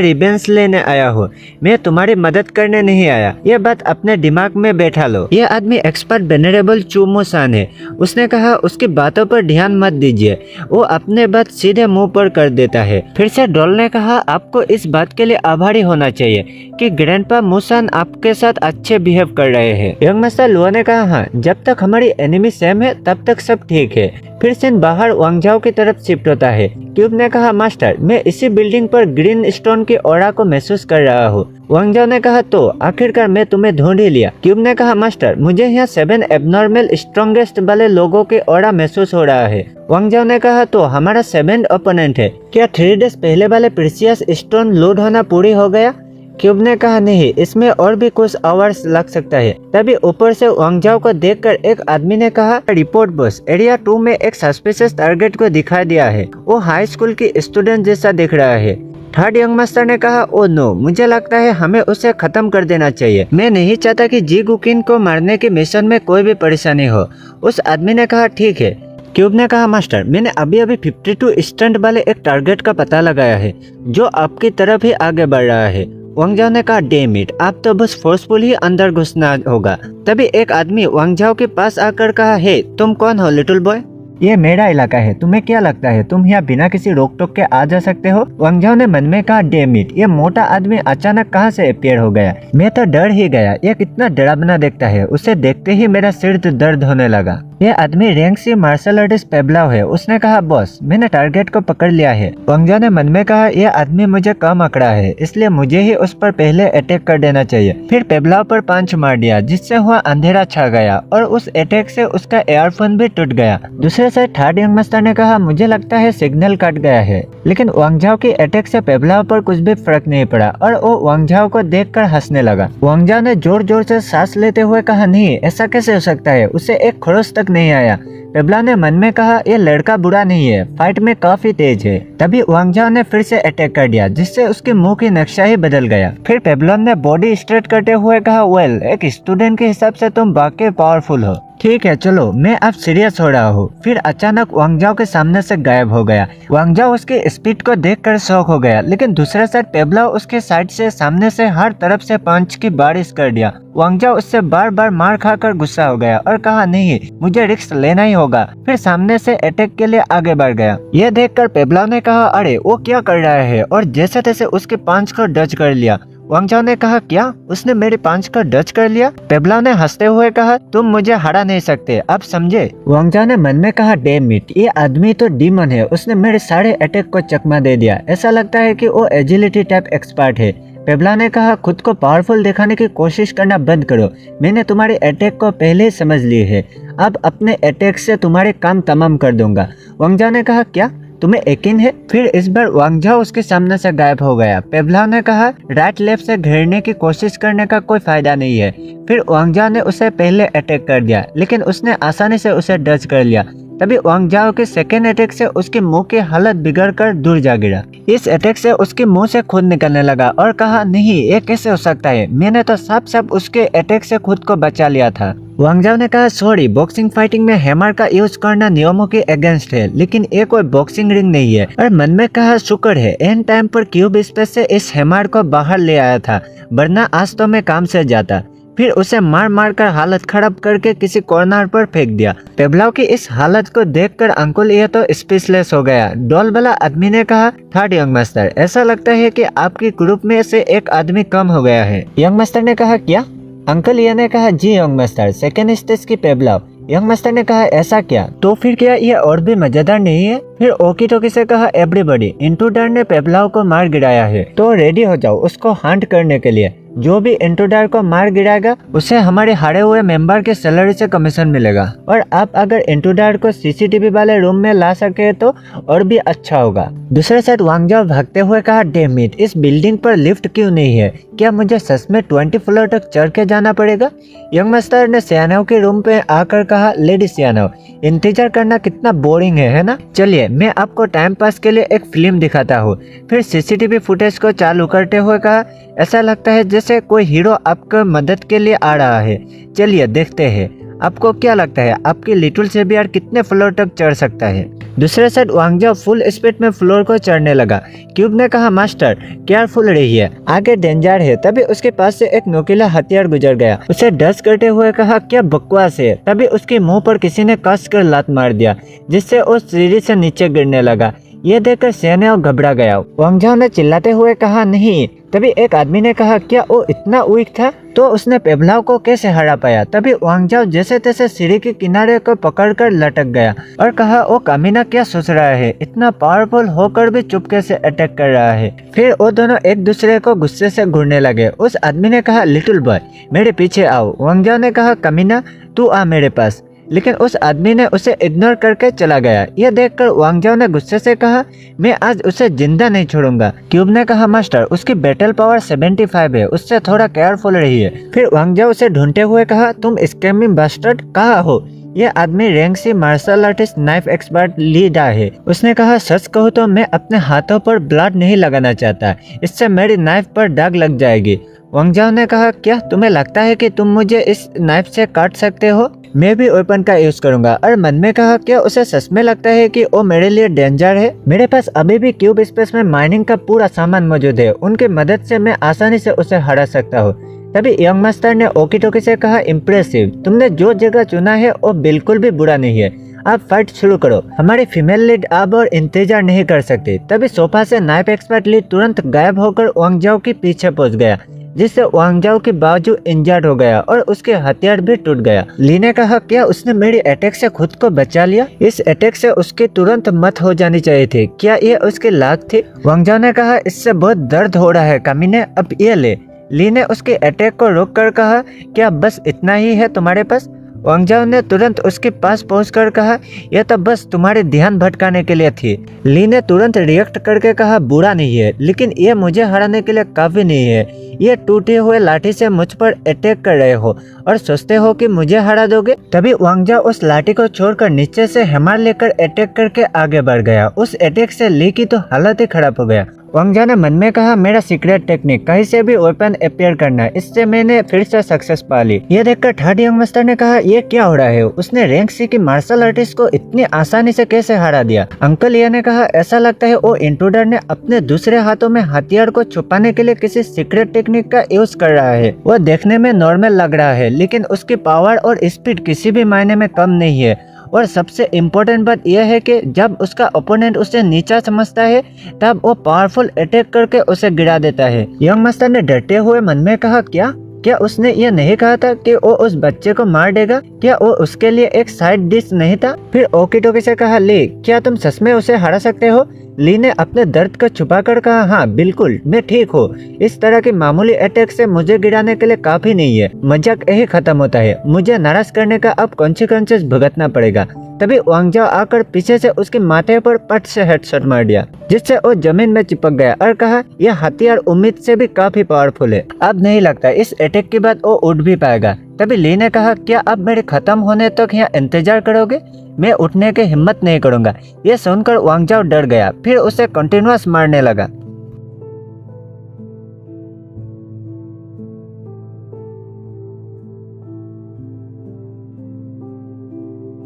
रिवेंज लेने आया हूँ, मैं तुम्हारी मदद करने नहीं आया। यह बात अपने दिमाग में बैठा लो। यह आदमी एक्सपर्ट वेनरेबल चुमुसान है। उसने कहा उसकी बातों पर ध्यान मत दीजिए, वो अपने बात सीधे मुंह पर कर देता है। फिर से डॉल ने कहा आपको इस बात के लिए आभारी होना चाहिए कि ग्रैंडपा मुसान आपके साथ अच्छे बिहेव कर रहे हैं। यंग मास्टर लुओ ने कहा हाँ, जब तक हमारी एनिमी सेम है तब तक सब ठीक है। फिर से बाहर वांग जाओ की तरफ शिफ्ट होता है। क्यूब ने कहा मास्टर, मैं इसी बिल्डिंग पर ग्रीन स्टोन की ऑरा को महसूस कर रहा हूँ। वांग जाओ ने कहा तो आखिरकार मैं तुम्हें ढूंढ ही लिया। क्यूब ने कहा मास्टर, मुझे यहाँ 7 एबनॉर्मल स्ट्रॉन्गेस्ट वाले लोगों के ऑरा महसूस हो रहा है। वांग जाओ ने कहा तो हमारा 7th ओपोनेंट है, क्या 3 डेज पहले वाले प्रीसियस स्टोन लूट होना पूरी हो गया? क्यूब ने कहा नहीं, इसमें और भी कुछ आवर्स लग सकता है। तभी ऊपर से वांग जाओ को देखकर एक आदमी ने कहा रिपोर्ट बॉस, एरिया 2 में एक सस्पिशियस टारगेट को दिखा दिया है, वो हाई स्कूल की स्टूडेंट जैसा दिख रहा है। 3rd यंग मास्टर ने कहा ओ नो, मुझे लगता है हमें उसे खत्म कर देना चाहिए। मैं नहीं चाहता कि जी गुकिन को मारने के मिशन में कोई भी परेशानी हो। उस आदमी ने कहा ठीक है। क्यूब ने कहा मास्टर मैंने अभी अभी 52 स्टंट वाले एक टारगेट का पता लगाया है जो आपकी तरफ ही आगे बढ़ रहा है। वांग जाओ ने कहा डैम इट, आप तो बस फोर्सफुल ही अंदर घुसना होगा। तभी एक आदमी वांग जाओ के पास आकर कहा, हे तुम कौन हो लिटिल बॉय? ये मेरा इलाका है, तुम्हें क्या लगता है तुम यहाँ बिना किसी रोक टोक के आ जा सकते हो? वांग जाओ ने मन में कहा डैम इट, ये मोटा आदमी अचानक कहाँ से अपीयर हो गया? मैं तो डर ही गया, ये कितना डरावना देखता है। उसे देखते ही मेरा सिर दर्द होने लगा। ये आदमी रैंक सी मार्शल आर्टिस्ट पेब्लाव है। उसने कहा बॉस मैंने टारगेट को पकड़ लिया है। वांग जाओ ने मन में कहा यह आदमी मुझे कम अकड़ा है, इसलिए मुझे ही उस पर पहले अटैक कर देना चाहिए। फिर पेब्लाव पर पंच मार दिया जिससे वह अंधेरा छा गया और उस अटैक से उसका एयरफोन भी टूट गया। दूसरे साइड थर्ड यंग मास्टर ने कहा मुझे लगता है सिग्नल कट गया है। लेकिन वांग जाओ की अटैक से पेब्लाव पर कुछ भी फर्क नहीं पड़ा और वो वांग जाओ को देखकर हंसने लगा। वांग जाओ ने जोर जोर से सांस लेते हुए कहा नहीं ऐसा कैसे हो सकता है, उसे एक खरोच तक नहीं आया। पेब्लाव ने मन में कहा यह लड़का बुरा नहीं है, फाइट में काफी तेज है। तभी वांग जाओ ने फिर से अटैक कर दिया जिससे उसके मुंह की नक्शा ही बदल गया। फिर पेब्लाव ने बॉडी स्ट्रेट करते हुए कहा वेल एक स्टूडेंट के हिसाब से तुम वाकई पावरफुल हो, ठीक है चलो मैं अब सीरियस हो रहा हूँ। फिर अचानक वांग जाओ के सामने से गायब हो गया। वांग जाओ उसकी स्पीड को देखकर शॉक हो गया, लेकिन दूसरे साइड पेब्लाव उसके साइड से सामने से हर तरफ से पंच की बारिश कर दिया। वांग जाओ उससे बार बार मार खाकर गुस्सा हो गया और कहा नहीं मुझे रिस्क लेना ही होगा। फिर सामने से अटैक के लिए आगे बढ़ गया। यह देखकर पेब्लाव ने कहा अरे वो क्या कर रहा है, और जैसे तैसे उसके पंच को डच कर लिया। वांग जाओ ने कहा क्या उसने मेरे पंच को डच कर लिया? पेब्लाव ने हंसते हुए कहा तुम मुझे हरा नहीं सकते, अब समझे? वांग जाओ ने मन में कहा डैम इट, ये आदमी तो डीमन है, उसने मेरे सारे अटैक को चकमा दे दिया। ऐसा लगता है कि वो एजिलिटी टाइप एक्सपर्ट है। पेब्लाव ने कहा खुद को पावरफुल दिखाने की कोशिश करना बंद करो, मैंने तुम्हारे अटैक को पहले ही समझ ली है, अब अपने अटैक से तुम्हारे काम तमाम कर दूंगा। वांग जाओ ने कहा क्या तुम्हें यकीन है? फिर इस बार वांग जाओ उसके सामने से गायब हो गया। पेब्लाव ने कहा राइट लेफ्ट से घेरने की कोशिश करने का कोई फायदा नहीं है। फिर वांग जाओ ने उसे पहले अटैक कर दिया, लेकिन उसने आसानी से उसे डच कर लिया। तभी वांग जाओ के सेकेंड अटैक से उसके मुंह की हालत बिगड़कर दूर जा गिरा। इस अटैक से उसके मुंह से खून निकलने लगा और कहा नहीं ये कैसे हो सकता है, मैंने तो साफ साफ उसके अटैक से खुद को बचा लिया था। वांग जाओ ने कहा सॉरी बॉक्सिंग फाइटिंग में हैमर का यूज करना नियमों के अगेंस्ट है, लेकिन ये कोई बॉक्सिंग रिंग नहीं है। और मन में कहा शुक्र है एंड टाइम पर क्यूब स्पेस से इस हैमर को बाहर ले आया था, वरना आज तो मैं काम से जाता। फिर उसे मार मार कर हालत खराब करके किसी कॉर्नर पर फेंक दिया। पेब्लाव की इस हालत को देखकर अंकुल ये तो स्पीचलेस हो गया। डॉल वाला आदमी ने कहा थर्ड यंग मास्टर ऐसा लगता है कि आपके ग्रुप में से एक आदमी कम हो गया है। यंग मास्टर ने कहा क्या? अंकल ये ने कहा जी यंग मास्टर, सेकेंड स्टेज की पेब्लाव। यंग मास्टर ने कहा ऐसा क्या? तो फिर क्या ये और भी मजेदार नहीं है? फिर ओकी टोकी से कहा एवरीबॉडी इंट्रूडर ने पेब्लाव को मार गिराया है, तो रेडी हो जाओ उसको हंट करने के लिए। जो भी इंट्रूडर को मार गिराएगा उसे हमारे हारे हुए मेंबर के सैलरी से कमीशन मिलेगा, और आप अगर इंट्रूडर को सीसीटीवी वाले रूम में ला सके तो और भी अच्छा होगा। दूसरे साइड वांग जाओ भागते हुए कहा डैम इट, इस बिल्डिंग पर लिफ्ट क्यों नहीं है? क्या मुझे सच में 20 फ्लोर तक चढ़ के जाना पड़ेगा? यंग मास्टर ने सियानव के रूम पे आकर कहा लेडी सियानव इंतजार करना कितना बोरिंग है ना? चलिए मैं आपको टाइम पास के लिए एक फिल्म दिखाता हूँ। फिर सीसीटीवी फुटेज को चालू करते हुए कहा ऐसा लगता है जैसे कोई हीरो आपको मदद के लिए आ रहा है, चलिए देखते हैं। आपको क्या लगता है आपकी लिटिल सेवियर कितने फ्लोर तक चढ़ सकता है? दूसरे साइड वांग जाओ फुल स्पीड में फ्लोर को चढ़ने लगा। क्यूब ने कहा मास्टर केयरफुल रहिए, आगे डेंजर है। तभी उसके पास से एक नोकीला हथियार गुजर गया। उसे डस करते हुए कहा क्या बकवास है। तभी उसके मुंह पर किसी ने कस कर लात मार दिया, जिससे वो सीढ़ी से नीचे गिरने लगा। यह देखकर सियानव घबरा गया। वांग जाओ ने चिल्लाते हुए कहा नहीं। तभी एक आदमी ने कहा क्या वो इतना वीक था, तो उसने पेब्लाव को कैसे हरा पाया? तभी वांग जाओ जैसे तैसे सीढ़ी के किनारे को पकड़कर लटक गया और कहा वो कमीना क्या सोच रहा है, इतना पावरफुल होकर भी चुपके से अटैक कर रहा है। फिर वो दोनों एक दूसरे को गुस्से से घूरने लगे। उस आदमी ने कहा लिटिल बॉय मेरे पीछे आओ। वांग जाओ ने कहा कमीना तू आ मेरे पास, लेकिन उस आदमी ने उसे इग्नोर करके चला गया। यह देखकर वांग जाओ ने गुस्से से कहा मैं आज उसे जिंदा नहीं छोड़ूंगा। क्यूब ने कहा मास्टर उसकी बैटल पावर 75 है, उससे थोड़ा केयरफुल रहिए। फिर वांग जाओ उसे ढूंढते हुए कहा तुम स्कैमिंग बास्टर्ड कहाँ हो? ये आदमी रेंगसी मार्शल आर्टिस्ट नाइफ एक्सपर्ट ली डा है। उसने कहा, सच कहूँ तो मैं अपने हाथों पर ब्लड नहीं लगाना चाहता, इससे मेरी नाइफ पर दाग लग जाएगी। वांग जाओ ने कहा, क्या तुम्हें लगता है कि तुम मुझे इस नाइफ से काट सकते हो? मैं भी वेपन का यूज करूंगा। और मन में कहा, क्या उसे सच में लगता है कि वो मेरे लिए डेंजर है? मेरे पास अभी भी क्यूब स्पेस में माइनिंग का पूरा सामान मौजूद है, उनकी मदद से मैं आसानी से उसे हरा सकता हूँ। तभी यंग मास्टर ने ओकी टोकी से कहा, इम्प्रेसिव, तुमने जो जगह चुना है वो बिल्कुल भी बुरा नहीं है, आप फाइट शुरू करो। हमारी फीमेल लीड अब और इंतजार नहीं कर सकती। तभी सोफा से नाइफ एक्सपर्ट लीड तुरंत गायब होकर वांग जाओ के पीछे पहुंच गया, जिससे वांग जाओ के बाजू इंजर्ड हो गया और उसके हथियार भी टूट गया। ली ने कहा, क्या उसने मेरी अटैक से खुद को बचा लिया? इस अटैक से उसकी तुरंत मौत हो जानी चाहिए थी, क्या ये उसकी लाक थी? वांग जाओ ने कहा, इससे बहुत दर्द हो रहा है कमीने, अब ये ले। ली ने उसके अटैक को रोककर कहा, क्या बस इतना ही है तुम्हारे पास? वांग जाओ ने तुरंत उसके पास पहुंचकर कहा, यह तो बस तुम्हारे ध्यान भटकाने के लिए थी। ली ने तुरंत रिएक्ट करके कहा, बुरा नहीं है, लेकिन ये मुझे हराने के लिए काफी नहीं है। ये टूटे हुए लाठी से मुझ पर अटैक कर रहे हो और सोचते हो कि मुझे हरा दोगे? तभी वांग जाओ उस लाठी को छोड़कर नीचे से हैमर लेकर अटैक करके आगे बढ़ गया। उस अटैक से ली की तो हालत ही खराब हो गया। वांग जाओ ने मन में कहा, मेरा सीक्रेट टेक्निक कहीं से भी वेपन अपियर करना, इससे मैंने फिर से सक्सेस पा ली। ये देखकर थर्ड यंग मास्टर ने कहा, ये क्या हो रहा है? उसने रैंक सी की मार्शल आर्टिस्ट को इतनी आसानी से कैसे हरा दिया? अंकल ये ने कहा, ऐसा लगता है वो इंट्रूडर ने अपने दूसरे हाथों में हथियार को छुपाने के लिए किसी सीक्रेट टेक्निक का यूज कर रहा है। वह देखने में नॉर्मल लग रहा है, लेकिन उसकी पावर और स्पीड किसी भी मायने में कम नहीं है। और सबसे इम्पोर्टेंट बात यह है कि जब उसका ओपोनेंट उसे नीचा समझता है, तब वो पावरफुल अटैक करके उसे गिरा देता है। यंग मास्टर ने डरते हुए मन में कहा, क्या उसने ये नहीं कहा था कि वो उस बच्चे को मार देगा? क्या वो उसके लिए एक साइड डिश नहीं था? फिर ओकी टोकी से कहा, ली, क्या तुम सच में उसे हरा सकते हो? ली ने अपने दर्द को छुपाकर कहा, हाँ बिल्कुल, मैं ठीक हूँ। इस तरह की मामूली अटैक से मुझे गिराने के लिए काफी नहीं है। मजाक यही खत्म होता है, मुझे नाराज करने का अब कॉन्सिक्वेंसेस भुगतना पड़ेगा। तभी वांग जाओ आकर पीछे से उसके माथे पर पट से हेडशॉट मार दिया, जिससे वो जमीन में चिपक गया और कहा, यह हथियार उम्मीद से भी काफी पावरफुल है। अब नहीं लगता इस अटैक के बाद वो उठ भी पाएगा। तभी ली ने कहा, क्या अब मेरे खत्म होने तक यहाँ इंतजार करोगे? मैं उठने की हिम्मत नहीं करूंगा। ये सुनकर वांग जाओ डर गया, फिर उसे कंटिन्यूअस मारने लगा।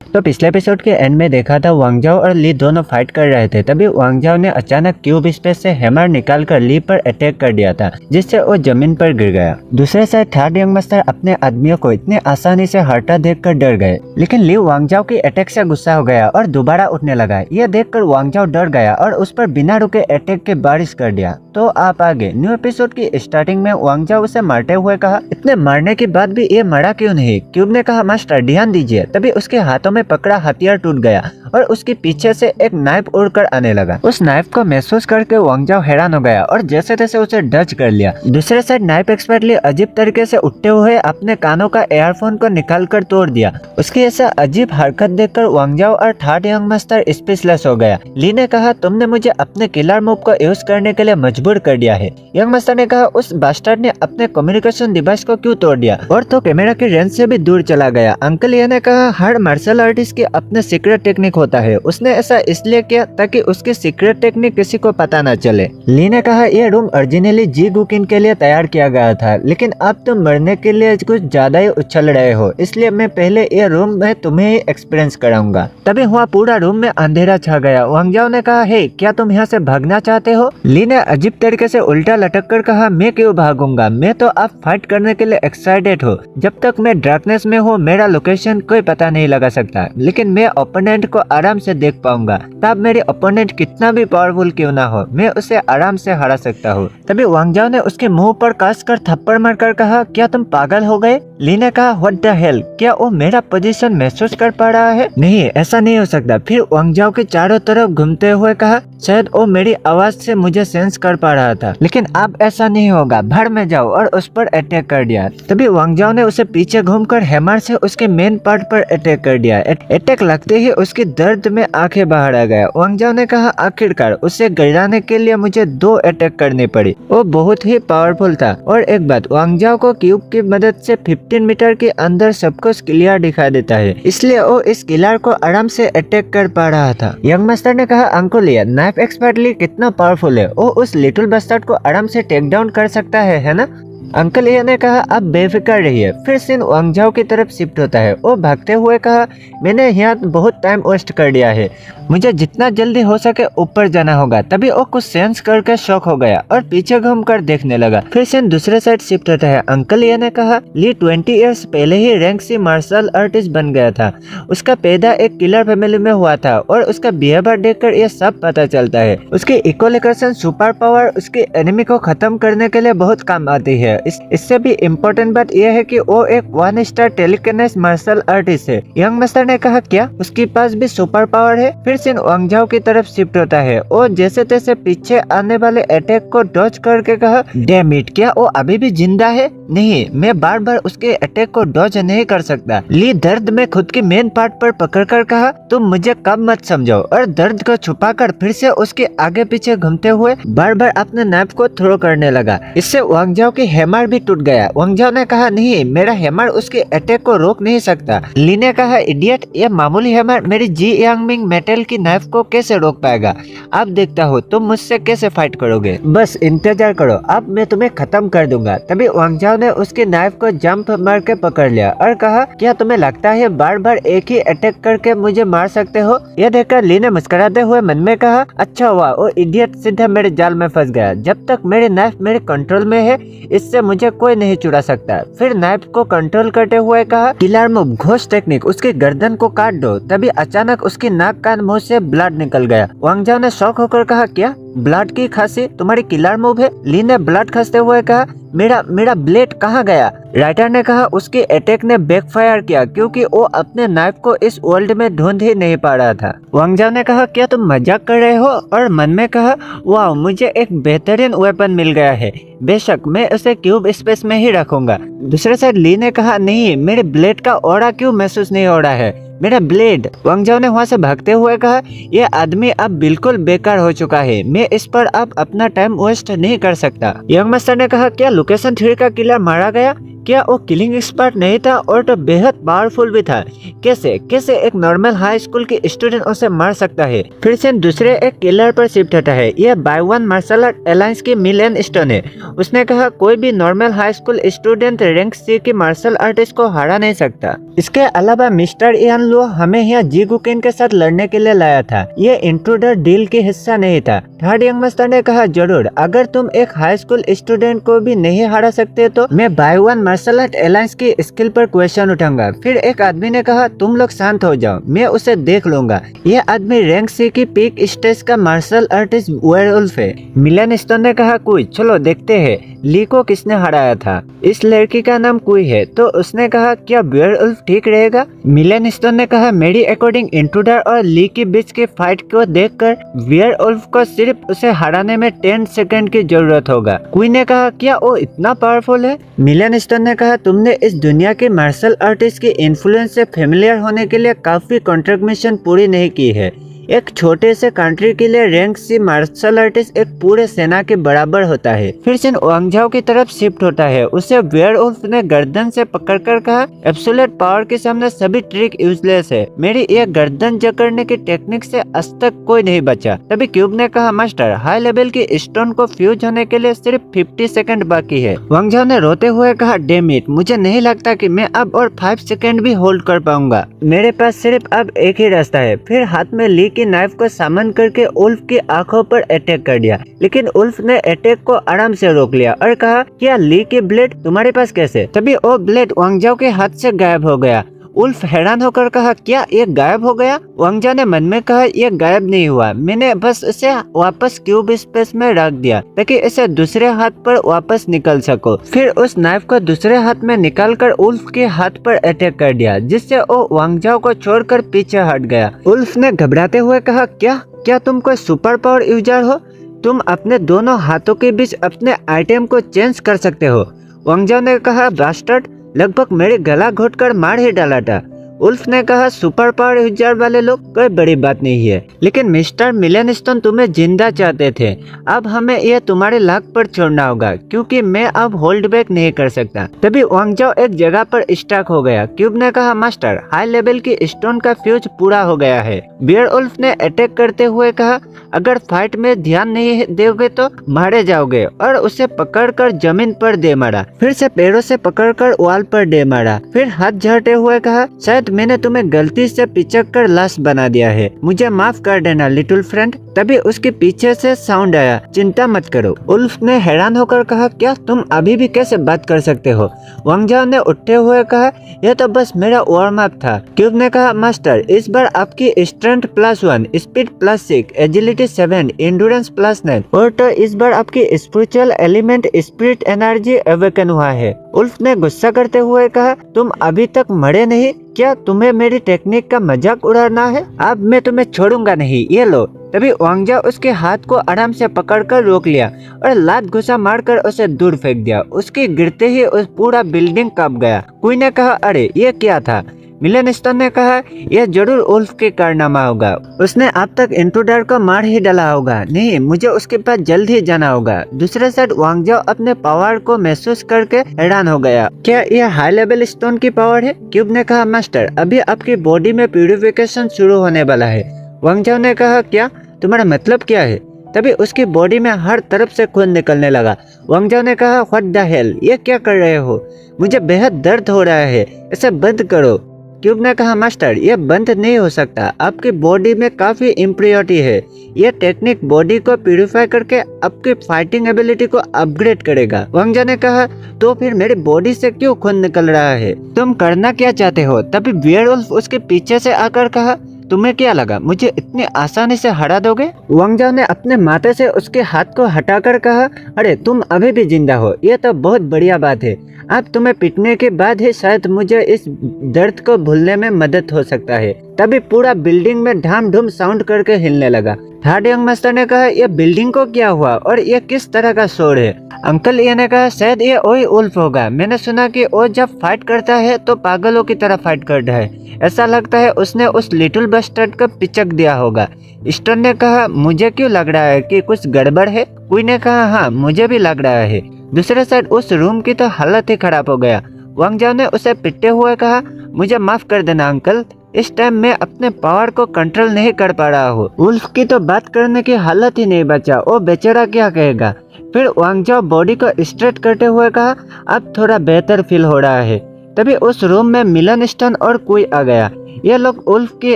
तो पिछले एपिसोड के एंड में देखा था वांग जाओ और ली दोनों फाइट कर रहे थे। तभी वांग जाओ ने अचानक क्यूब स्पेस से हैमर निकालकर ली पर अटैक कर दिया था, जिससे वो जमीन पर गिर गया। दूसरे साइड थर्ड यंग मास्टर अपने आदमियों को इतने आसानी से हरता देखकर डर गए, लेकिन ली वांग जाओ की अटैक से गुस्सा हो गया और दोबारा उठने लगा। यह देखकर वांग जाओ डर गया और उस पर बिना रुके अटैक की बारिश कर दिया। तो आप आगे न्यू एपिसोड की स्टार्टिंग में वांग जाओ उसे मारते हुए कहा, इतने मारने के बाद भी ये मरा क्यों नहीं? क्यूब ने कहा, मास्टर ध्यान दीजिए। तभी उसके हाथों में पकड़ा हथियार टूट गया और उसके पीछे से एक नाइफ उड़कर आने लगा। उस नाइफ को महसूस करके वांग जाओ हैरान हो गया और जैसे तैसे उसे डच कर लिया। दूसरे साइड नाइफ एक्सपर्टली अजीब तरीके से उठते हुए अपने कानों का एयरफोन को निकालकर तोड़ दिया। उसकी ऐसा अजीब हरकत देखकर वांग जाओ और थर्ड यंग मास्टर स्पीचलेस हो गया। ली ने कहा, तुमने मुझे अपने किलर मूव को यूज करने के लिए मजबूर कर दिया है। यंग मास्टर ने कहा, उस बास्टर्ड ने अपने कम्युनिकेशन डिवाइस को क्यों तोड़ दिया और तो कैमरा की रेंज से भी दूर चला गया। अंकल ये ने कहा, हर मार्शल आर्टिस्ट के अपने सीक्रेट टेक्निक होता है, उसने ऐसा इसलिए किया ताकि उसकी सीक्रेट टेक्निक किसी को पता न चले। ली ने कहा, यह रूम ओरिजिनली जी गुकिन के लिए तैयार किया गया था, लेकिन अब तुम मरने के लिए कुछ ज्यादा ही उछल रहे हो, इसलिए मैं पहले ये रूम में तुम्हें ही एक्सपीरियंस कराऊंगा। तभी हुआ पूरा रूम में अंधेरा छा गया। वांग जाओ ने कहा, हे, क्या तुम यहाँ से भागना चाहते हो? ली ने अजीब तरीके से उल्टा लटक कर कहा, मैं क्यों भागूंगा, मैं तो अब फाइट करने के लिए एक्साइटेड हूँ। जब तक मैं डार्कनेस में हूँ मेरा लोकेशन कोई पता नहीं लगा सकता, लेकिन मैं ओपोनेंट को आराम से देख पाऊंगा। तब मेरे ओपोनेंट कितना भी पावरफुल क्यों ना हो, मैं उसे आराम से हरा सकता हूँ। तभी वांग जाओ ने उसके मुंह पर कसकर थप्पड़ मारकर कहा, क्या तुम पागल हो गए? ली ने कहा, व्हाट द हेल, क्या वो मेरा पोजीशन महसूस कर पा रहा है? नहीं, ऐसा नहीं हो सकता। फिर वांग जाओ के चारों तरफ घूमते हुए कहा, शायद वो मेरी आवाज से मुझे सेंस कर पा रहा था, लेकिन अब ऐसा नहीं होगा, भाड़ में जाओ, और उस पर अटैक कर दिया। तभी वांग जाओ ने उसे पीछे घूमकर हैमर से उसके मेन पार्ट पर अटैक कर दिया। अटैक लगते ही उसकी दर्द में आंखें बाहर आ गया। वांग जाओ ने कहा आखिरकार उसे गिराने के लिए मुझे 2 अटैक करनी पड़ी। वो बहुत ही पावरफुल था। और एक बात, वांग जाओ को क्यूब की मदद से 15 मीटर के अंदर सब कुछ क्लियर दिखा देता है, इसलिए वो इस किलर को आराम से अटैक कर पा रहा था। यंग मास्टर ने कहा अंकुल ये नाइफ एक्सपर्ट ली कितना पावरफुल है, वो उस लिटिल बस्टर्ड को आराम से टेक डाउन कर सकता है ना। अंकल ये ने कहा आप बेफिक्र रहिए। फिर सीन वांग जाओ की तरफ शिफ्ट होता है। वो भागते हुए कहा मैंने यहाँ बहुत टाइम वेस्ट कर दिया है, मुझे जितना जल्दी हो सके ऊपर जाना होगा। तभी वो कुछ सेंस करके शॉक हो गया और पीछे घूमकर देखने लगा। फिर सीन दूसरे साइड शिफ्ट होता है। अंकल ये ने कहा ली 20 इयर्स पहले ही रैंक सी मार्शल आर्टिस्ट बन गया था। उसका पैदा एक किलर फैमिली में हुआ था और उसका बिहेवियर देखकर ये सब पता चलता है। उसकी इक्वलिकेशन सुपर पावर उसके एनिमी को खत्म करने के लिए बहुत काम आती है। इससे भी इम्पोर्टेंट बात यह है कि वो एक 1 स्टार टेलीकिनेसिस मार्शल आर्टिस्ट है। यंग मास्टर ने कहा क्या उसके पास भी सुपर पावर है। फिर सीन वांग जाओ की तरफ शिफ्ट होता है। वो जैसे तैसे पीछे आने वाले अटैक को डॉज करके कहा डैम इट, क्या वो अभी भी जिंदा है? नहीं, मैं बार बार उसके अटैक को डॉज नहीं कर सकता। ली दर्द में खुद की मेन पार्ट पर पकड़कर कहा तुम मुझे कम मत समझो, और दर्द को छुपाकर फिर से उसके आगे पीछे घूमते हुए बार बार अपने नाइफ को थ्रो करने लगा। इससे वांग जाओ की हैमर भी टूट गया। वांग जाओ ने कहा नहीं, मेरा हैमर उसके अटैक को रोक नहीं सकता। ली ने कहा इडियट, ये मामूली हैमर मेरी जी यांगमिंग मेटल की नाइफ को कैसे रोक पाएगा? अब देखता हो तुम मुझसे कैसे फाइट करोगे, बस इंतजार करो, अब मैं तुम्हें खत्म कर दूंगा। तभी वांग जाओ ने उसकी नाइफ को जंप मार के पकड़ लिया और कहा क्या तुम्हें लगता है बार बार एक ही अटैक करके मुझे मार सकते हो? यह देखकर ली ने मुस्कुराते हुए मन में कहा अच्छा हुआ वो इडियट सीधा मेरे जाल में फंस गया। जब तक मेरी नाइफ मेरे कंट्रोल में है इससे मुझे कोई नहीं चुरा सकता। फिर नाइफ को कंट्रोल करते हुए कहा किलर मूव, घोस्ट टेक्निक, उसकी गर्दन को काट दो। तभी अचानक उसकी नाक कान मुंह से ब्लड निकल गया। वांग जाओ ने शॉक होकर कहा क्या ब्लड की खांसी तुम्हारी किलर मूव है? ली ने ब्लड खांसते हुए कहा मेरा ब्लेड कहाँ गया? राइटर ने कहा उसके अटैक ने बैकफायर किया क्योंकि वो अपने नाइफ को इस वर्ल्ड में ढूंढ ही नहीं पा रहा था। वांग जाओ ने कहा क्या तुम मजाक कर रहे हो? और मन में कहा वाह मुझे एक बेहतरीन वेपन मिल गया है, बेशक मैं उसे क्यूब स्पेस में ही रखूंगा। दूसरे साइड ली ने कहा नहीं, मेरे ब्लेड का ऑरा क्यों महसूस नहीं हो रहा है, मेरा ब्लेड। वांग जाओ ने वहाँ से भागते हुए कहा यह आदमी अब बिल्कुल बेकार हो चुका है, मैं इस पर अब अपना टाइम वेस्ट नहीं कर सकता। यंग मास्टर ने कहा क्या लोकेशन 3 का किलर मारा गया? क्या वो किलिंग एक्सपर्ट नहीं था और तो बेहद पावरफुल भी था? कैसे एक नॉर्मल हाई स्कूल के स्टूडेंट उसे मार सकता है? फिर से दूसरे एक किलर पर शिफ्ट होता है। यह बाय वन मार्शल आर्ट अलायंस की मिलियन स्टोन है। उसने कहा कोई भी normal high school student rank C की मार्शल आर्टिस्ट को हरा नहीं सकता। इसके अलावा मिस्टर इयान लो हमें यहाँ जी गुकिन के साथ लड़ने के लिए लाया था, ये इंट्रूडर डील की हिस्सा नहीं था। थर्ड यंग मास्टर ने कहा जरूर, अगर तुम एक हाई स्कूल स्टूडेंट को भी नहीं हरा सकते तो मैं बाय वन मार्शल आर्ट अलायंस की स्किल पर क्वेश्चन उठाऊंगा। फिर एक आदमी ने कहा तुम लोग शांत हो जाओ, मैं उसे देख लूंगा। यह आदमी रैंक C की पीक स्टेज का मार्शल आर्टिस्ट वेयरवुल्फ है। मिलन स्टोन ने कहा कुई, चलो देखते हैं ली को किसने हराया था। इस लड़की का नाम कुई है, तो उसने कहा क्या वेयरवुल्फ ठीक रहेगा? मिलन स्टोन ने कहा मेरी अकॉर्डिंग इंट्रूडर और ली के बीच के फाइट को देखकर वेयरवुल्फ को सिर्फ उसे हराने में 10 सेकंड की जरूरत होगा। कुई ने कहा क्या वो इतना पावरफुल है? मिलन स्टोन ने कहा तुमने इस दुनिया के मार्शल आर्टिस्ट के इन्फ्लुएंस से फेमिलियर होने के लिए काफी कंट्रीब्यूशन पूरी नहीं की है। एक छोटे से कंट्री के लिए रैंक C मार्शल आर्टिस्ट एक पूरे सेना के बराबर होता है। फिर से वांग जाओ की तरफ शिफ्ट होता है। उसे वेयरवुल्फ ने गर्दन से पकड़कर कहा एब्सोल्यूट पावर के सामने सभी ट्रिक यूजलेस है, मेरी ये गर्दन जकड़ने की टेक्निक से आज तक कोई नहीं बचा। तभी क्यूब ने कहा मास्टर हाई लेवल की स्टोन को फ्यूज होने के लिए सिर्फ 50 सेकंड बाकी है। वांग जाओ ने रोते हुए कहा डैम इट, मुझे नहीं लगता कि मैं अब और 5 सेकंड भी होल्ड कर पाऊंगा, मेरे पास सिर्फ अब एक ही रास्ता है। फिर हाथ में ली की नाइफ को सामन करके उल्फ की आंखों पर अटैक कर दिया, लेकिन उल्फ ने अटैक को आराम से रोक लिया और कहा क्या ली की ब्लेड तुम्हारे पास कैसे? तभी वो ब्लेड वांग जाओ के हाथ से गायब हो गया। उल्फ हैरान होकर कहा क्या ये गायब हो गया? वांग जाओ ने मन में कहा ये गायब नहीं हुआ, मैंने बस इसे वापस क्यूब स्पेस में रख दिया ताकि इसे दूसरे हाथ पर वापस निकल सको। फिर उस नाइफ को दूसरे हाथ में निकालकर उल्फ के हाथ पर अटैक कर दिया, जिससे वो वांग जाओ को छोड़कर पीछे हट गया। उल्फ ने घबराते हुए कहा क्या तुम कोई सुपर पावर यूजर हो? तुम अपने दोनों हाथों के बीच अपने आइटम को चेंज कर सकते हो। वांग जाओ ने कहा बास्टर्ड, लगभग मेरे गला घोटकर मार ही डाला था। उल्फ ने कहा सुपर पावर यूजर वाले लोग कोई बड़ी बात नहीं है, लेकिन मिस्टर मिलेनस्टोन तुम्हें जिंदा चाहते थे। अब हमें यह तुम्हारे लाख पर छोड़ना होगा क्योंकि मैं अब होल्ड बैक नहीं कर सकता। तभी वांग जाओ एक जगह पर स्टक हो गया। क्यूब ने कहा मास्टर हाई लेवल की स्टोन का फ्यूज पूरा हो गया है। बियर उल्फ ने अटैक करते हुए कहा अगर फाइट में ध्यान नहीं दोगे तो मारे जाओगे, और उसे पकड़कर जमीन पर दे मारा। फिर से पैरों से पकड़कर वॉल पर दे मारा। फिर हाथ झड़ते हुए कहा शायद मैंने तुम्हें गलती से पिचक कर लाश बना दिया है, मुझे माफ कर देना लिटिल फ्रेंड। तभी उसके पीछे से साउंड आया चिंता मत करो। उल्फ ने हैरान होकर कहा क्या तुम अभी भी कैसे बात कर सकते हो? वांग जाओ ने उठते हुए कहा यह तो बस मेरा वार्म अप था। क्यूब ने कहा मास्टर इस बार आपकी स्ट्रेंथ +1, स्पीड +6, एजिलिटी 7, एंड्योरेंस +9 और तो इस बार आपकी spiritual element spirit energy awaken हुआ है। उल्फ ने गुस्सा करते हुए कहा तुम अभी तक मरे नहीं, क्या तुम्हें मेरी टेक्निक का मजाक उड़ाना है? अब मैं तुम्हें छोड़ूंगा नहीं, ये लो। तभी वांग जाओ उसके हाथ को आराम से पकड़कर रोक लिया और लात घुसा मारकर उसे दूर फेंक दिया। उसके गिरते ही उस पूरा बिल्डिंग कांप गया। कोई ने कहा अरे ये क्या था? मिलेनस्टोन ने कहा यह जरूर उल्फ के कारनामा होगा, उसने अब तक इंट्रूडर को मार ही डाला होगा। नहीं, मुझे उसके पास जल्द ही जाना होगा। दूसरे साइड वांग जाओ अपने पावर को महसूस करके हैरान हो गया। क्या यह हाई लेवल स्टोन की पावर है? क्यूब ने कहा मास्टर अभी आपकी बॉडी में प्यूरिफिकेशन शुरू होने वाला है। वांग जाओ ने कहा क्या? तुम्हारा मतलब क्या है? तभी उसकी बॉडी में हर तरफ से खून निकलने लगा। वांग जाओ ने कहा व्हाट द हेल, ये क्या कर रहे हो? मुझे बेहद दर्द हो रहा है, इसे बंद करो। क्यूब ने कहा मास्टर ये बंद नहीं हो सकता, आपकी बॉडी में काफी इम्प्योरिटी है। ये टेक्निक बॉडी को प्यूरिफाई करके आपकी फाइटिंग एबिलिटी को अपग्रेड करेगा। वांग जाओ ने कहा तो फिर मेरी बॉडी से क्यों खून निकल रहा है? तुम करना क्या चाहते हो? तभी बियरवुल्फ उसके पीछे से आकर कहा तुम्हें क्या लगा मुझे इतनी आसानी से हरा दोगे? वांग जाओ ने अपने माथे से उसके हाथ को हटाकर कहा अरे तुम अभी भी जिंदा हो, ये तो बहुत बढ़िया बात है। अब तुम्हें पिटने के बाद ही शायद मुझे इस दर्द को भूलने में मदद हो सकता है। तभी पूरा बिल्डिंग में ढाम ढूम साउंड करके हिलने लगा। थर्ड यंग मास्टर ने कहा यह बिल्डिंग को क्या हुआ और ये किस तरह का शोर है? अंकल ये ने कहा शायद ये वही उल्फ होगा, मैंने सुना कि वो जब फाइट करता है तो पागलों की तरह फाइट करता है। ऐसा लगता है उसने उस लिटिल बस्टर्ड को पिचक दिया होगा। स्टोन ने कहा मुझे क्यों लग रहा है कि कुछ गड़बड़ है? कोई ने कहा हाँ मुझे भी लग रहा है। दूसरे साइड उस रूम की तो हालत ही खराब हो गया। वांग जाओ ने उसे पिटते हुए कहा मुझे माफ कर देना अंकल, इस टाइम मैं अपने पावर को कंट्रोल नहीं कर पा रहा हूँ। उल्फ की तो बात करने की हालत ही नहीं बचा, वो बेचारा क्या कहेगा। फिर वांग जाओ बॉडी को स्ट्रेट करते हुए कहा अब थोड़ा बेहतर फील हो रहा है। तभी उस रूम में मिलेनस्टोन और कोई आ गया। ये लोग उल्फ की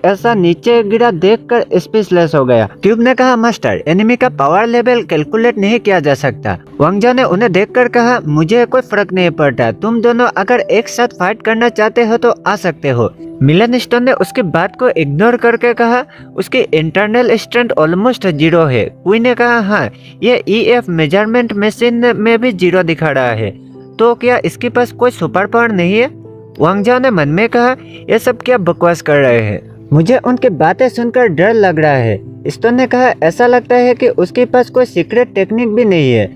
ऐसा नीचे गिरा देखकर स्पीचलेस हो गया। क्यूब ने कहा मास्टर एनिमी का पावर लेवल कैलकुलेट नहीं किया जा सकता। वांग जाओ ने उन्हें देखकर कहा मुझे कोई फर्क नहीं पड़ता, तुम दोनों अगर एक साथ फाइट करना चाहते हो तो आ सकते हो। मिलेनस्टोन ने उसकी बात को इग्नोर करके कहा उसकी इंटरनल स्ट्रेंथ ऑलमोस्ट 0 है। क्वीन ने कहा हाँ ये EF मेजरमेंट मशीन में भी 0 दिखा रहा है, तो क्या इसके पास कोई सुपर पावर नहीं है? वांग जाओ ने मन में कहा ये सब क्या बकवास कर रहे हैं, मुझे उनकी बातें सुनकर डर लग रहा है। स्टोन ने कहा ऐसा लगता है कि उसके पास कोई सीक्रेट टेक्निक भी नहीं है।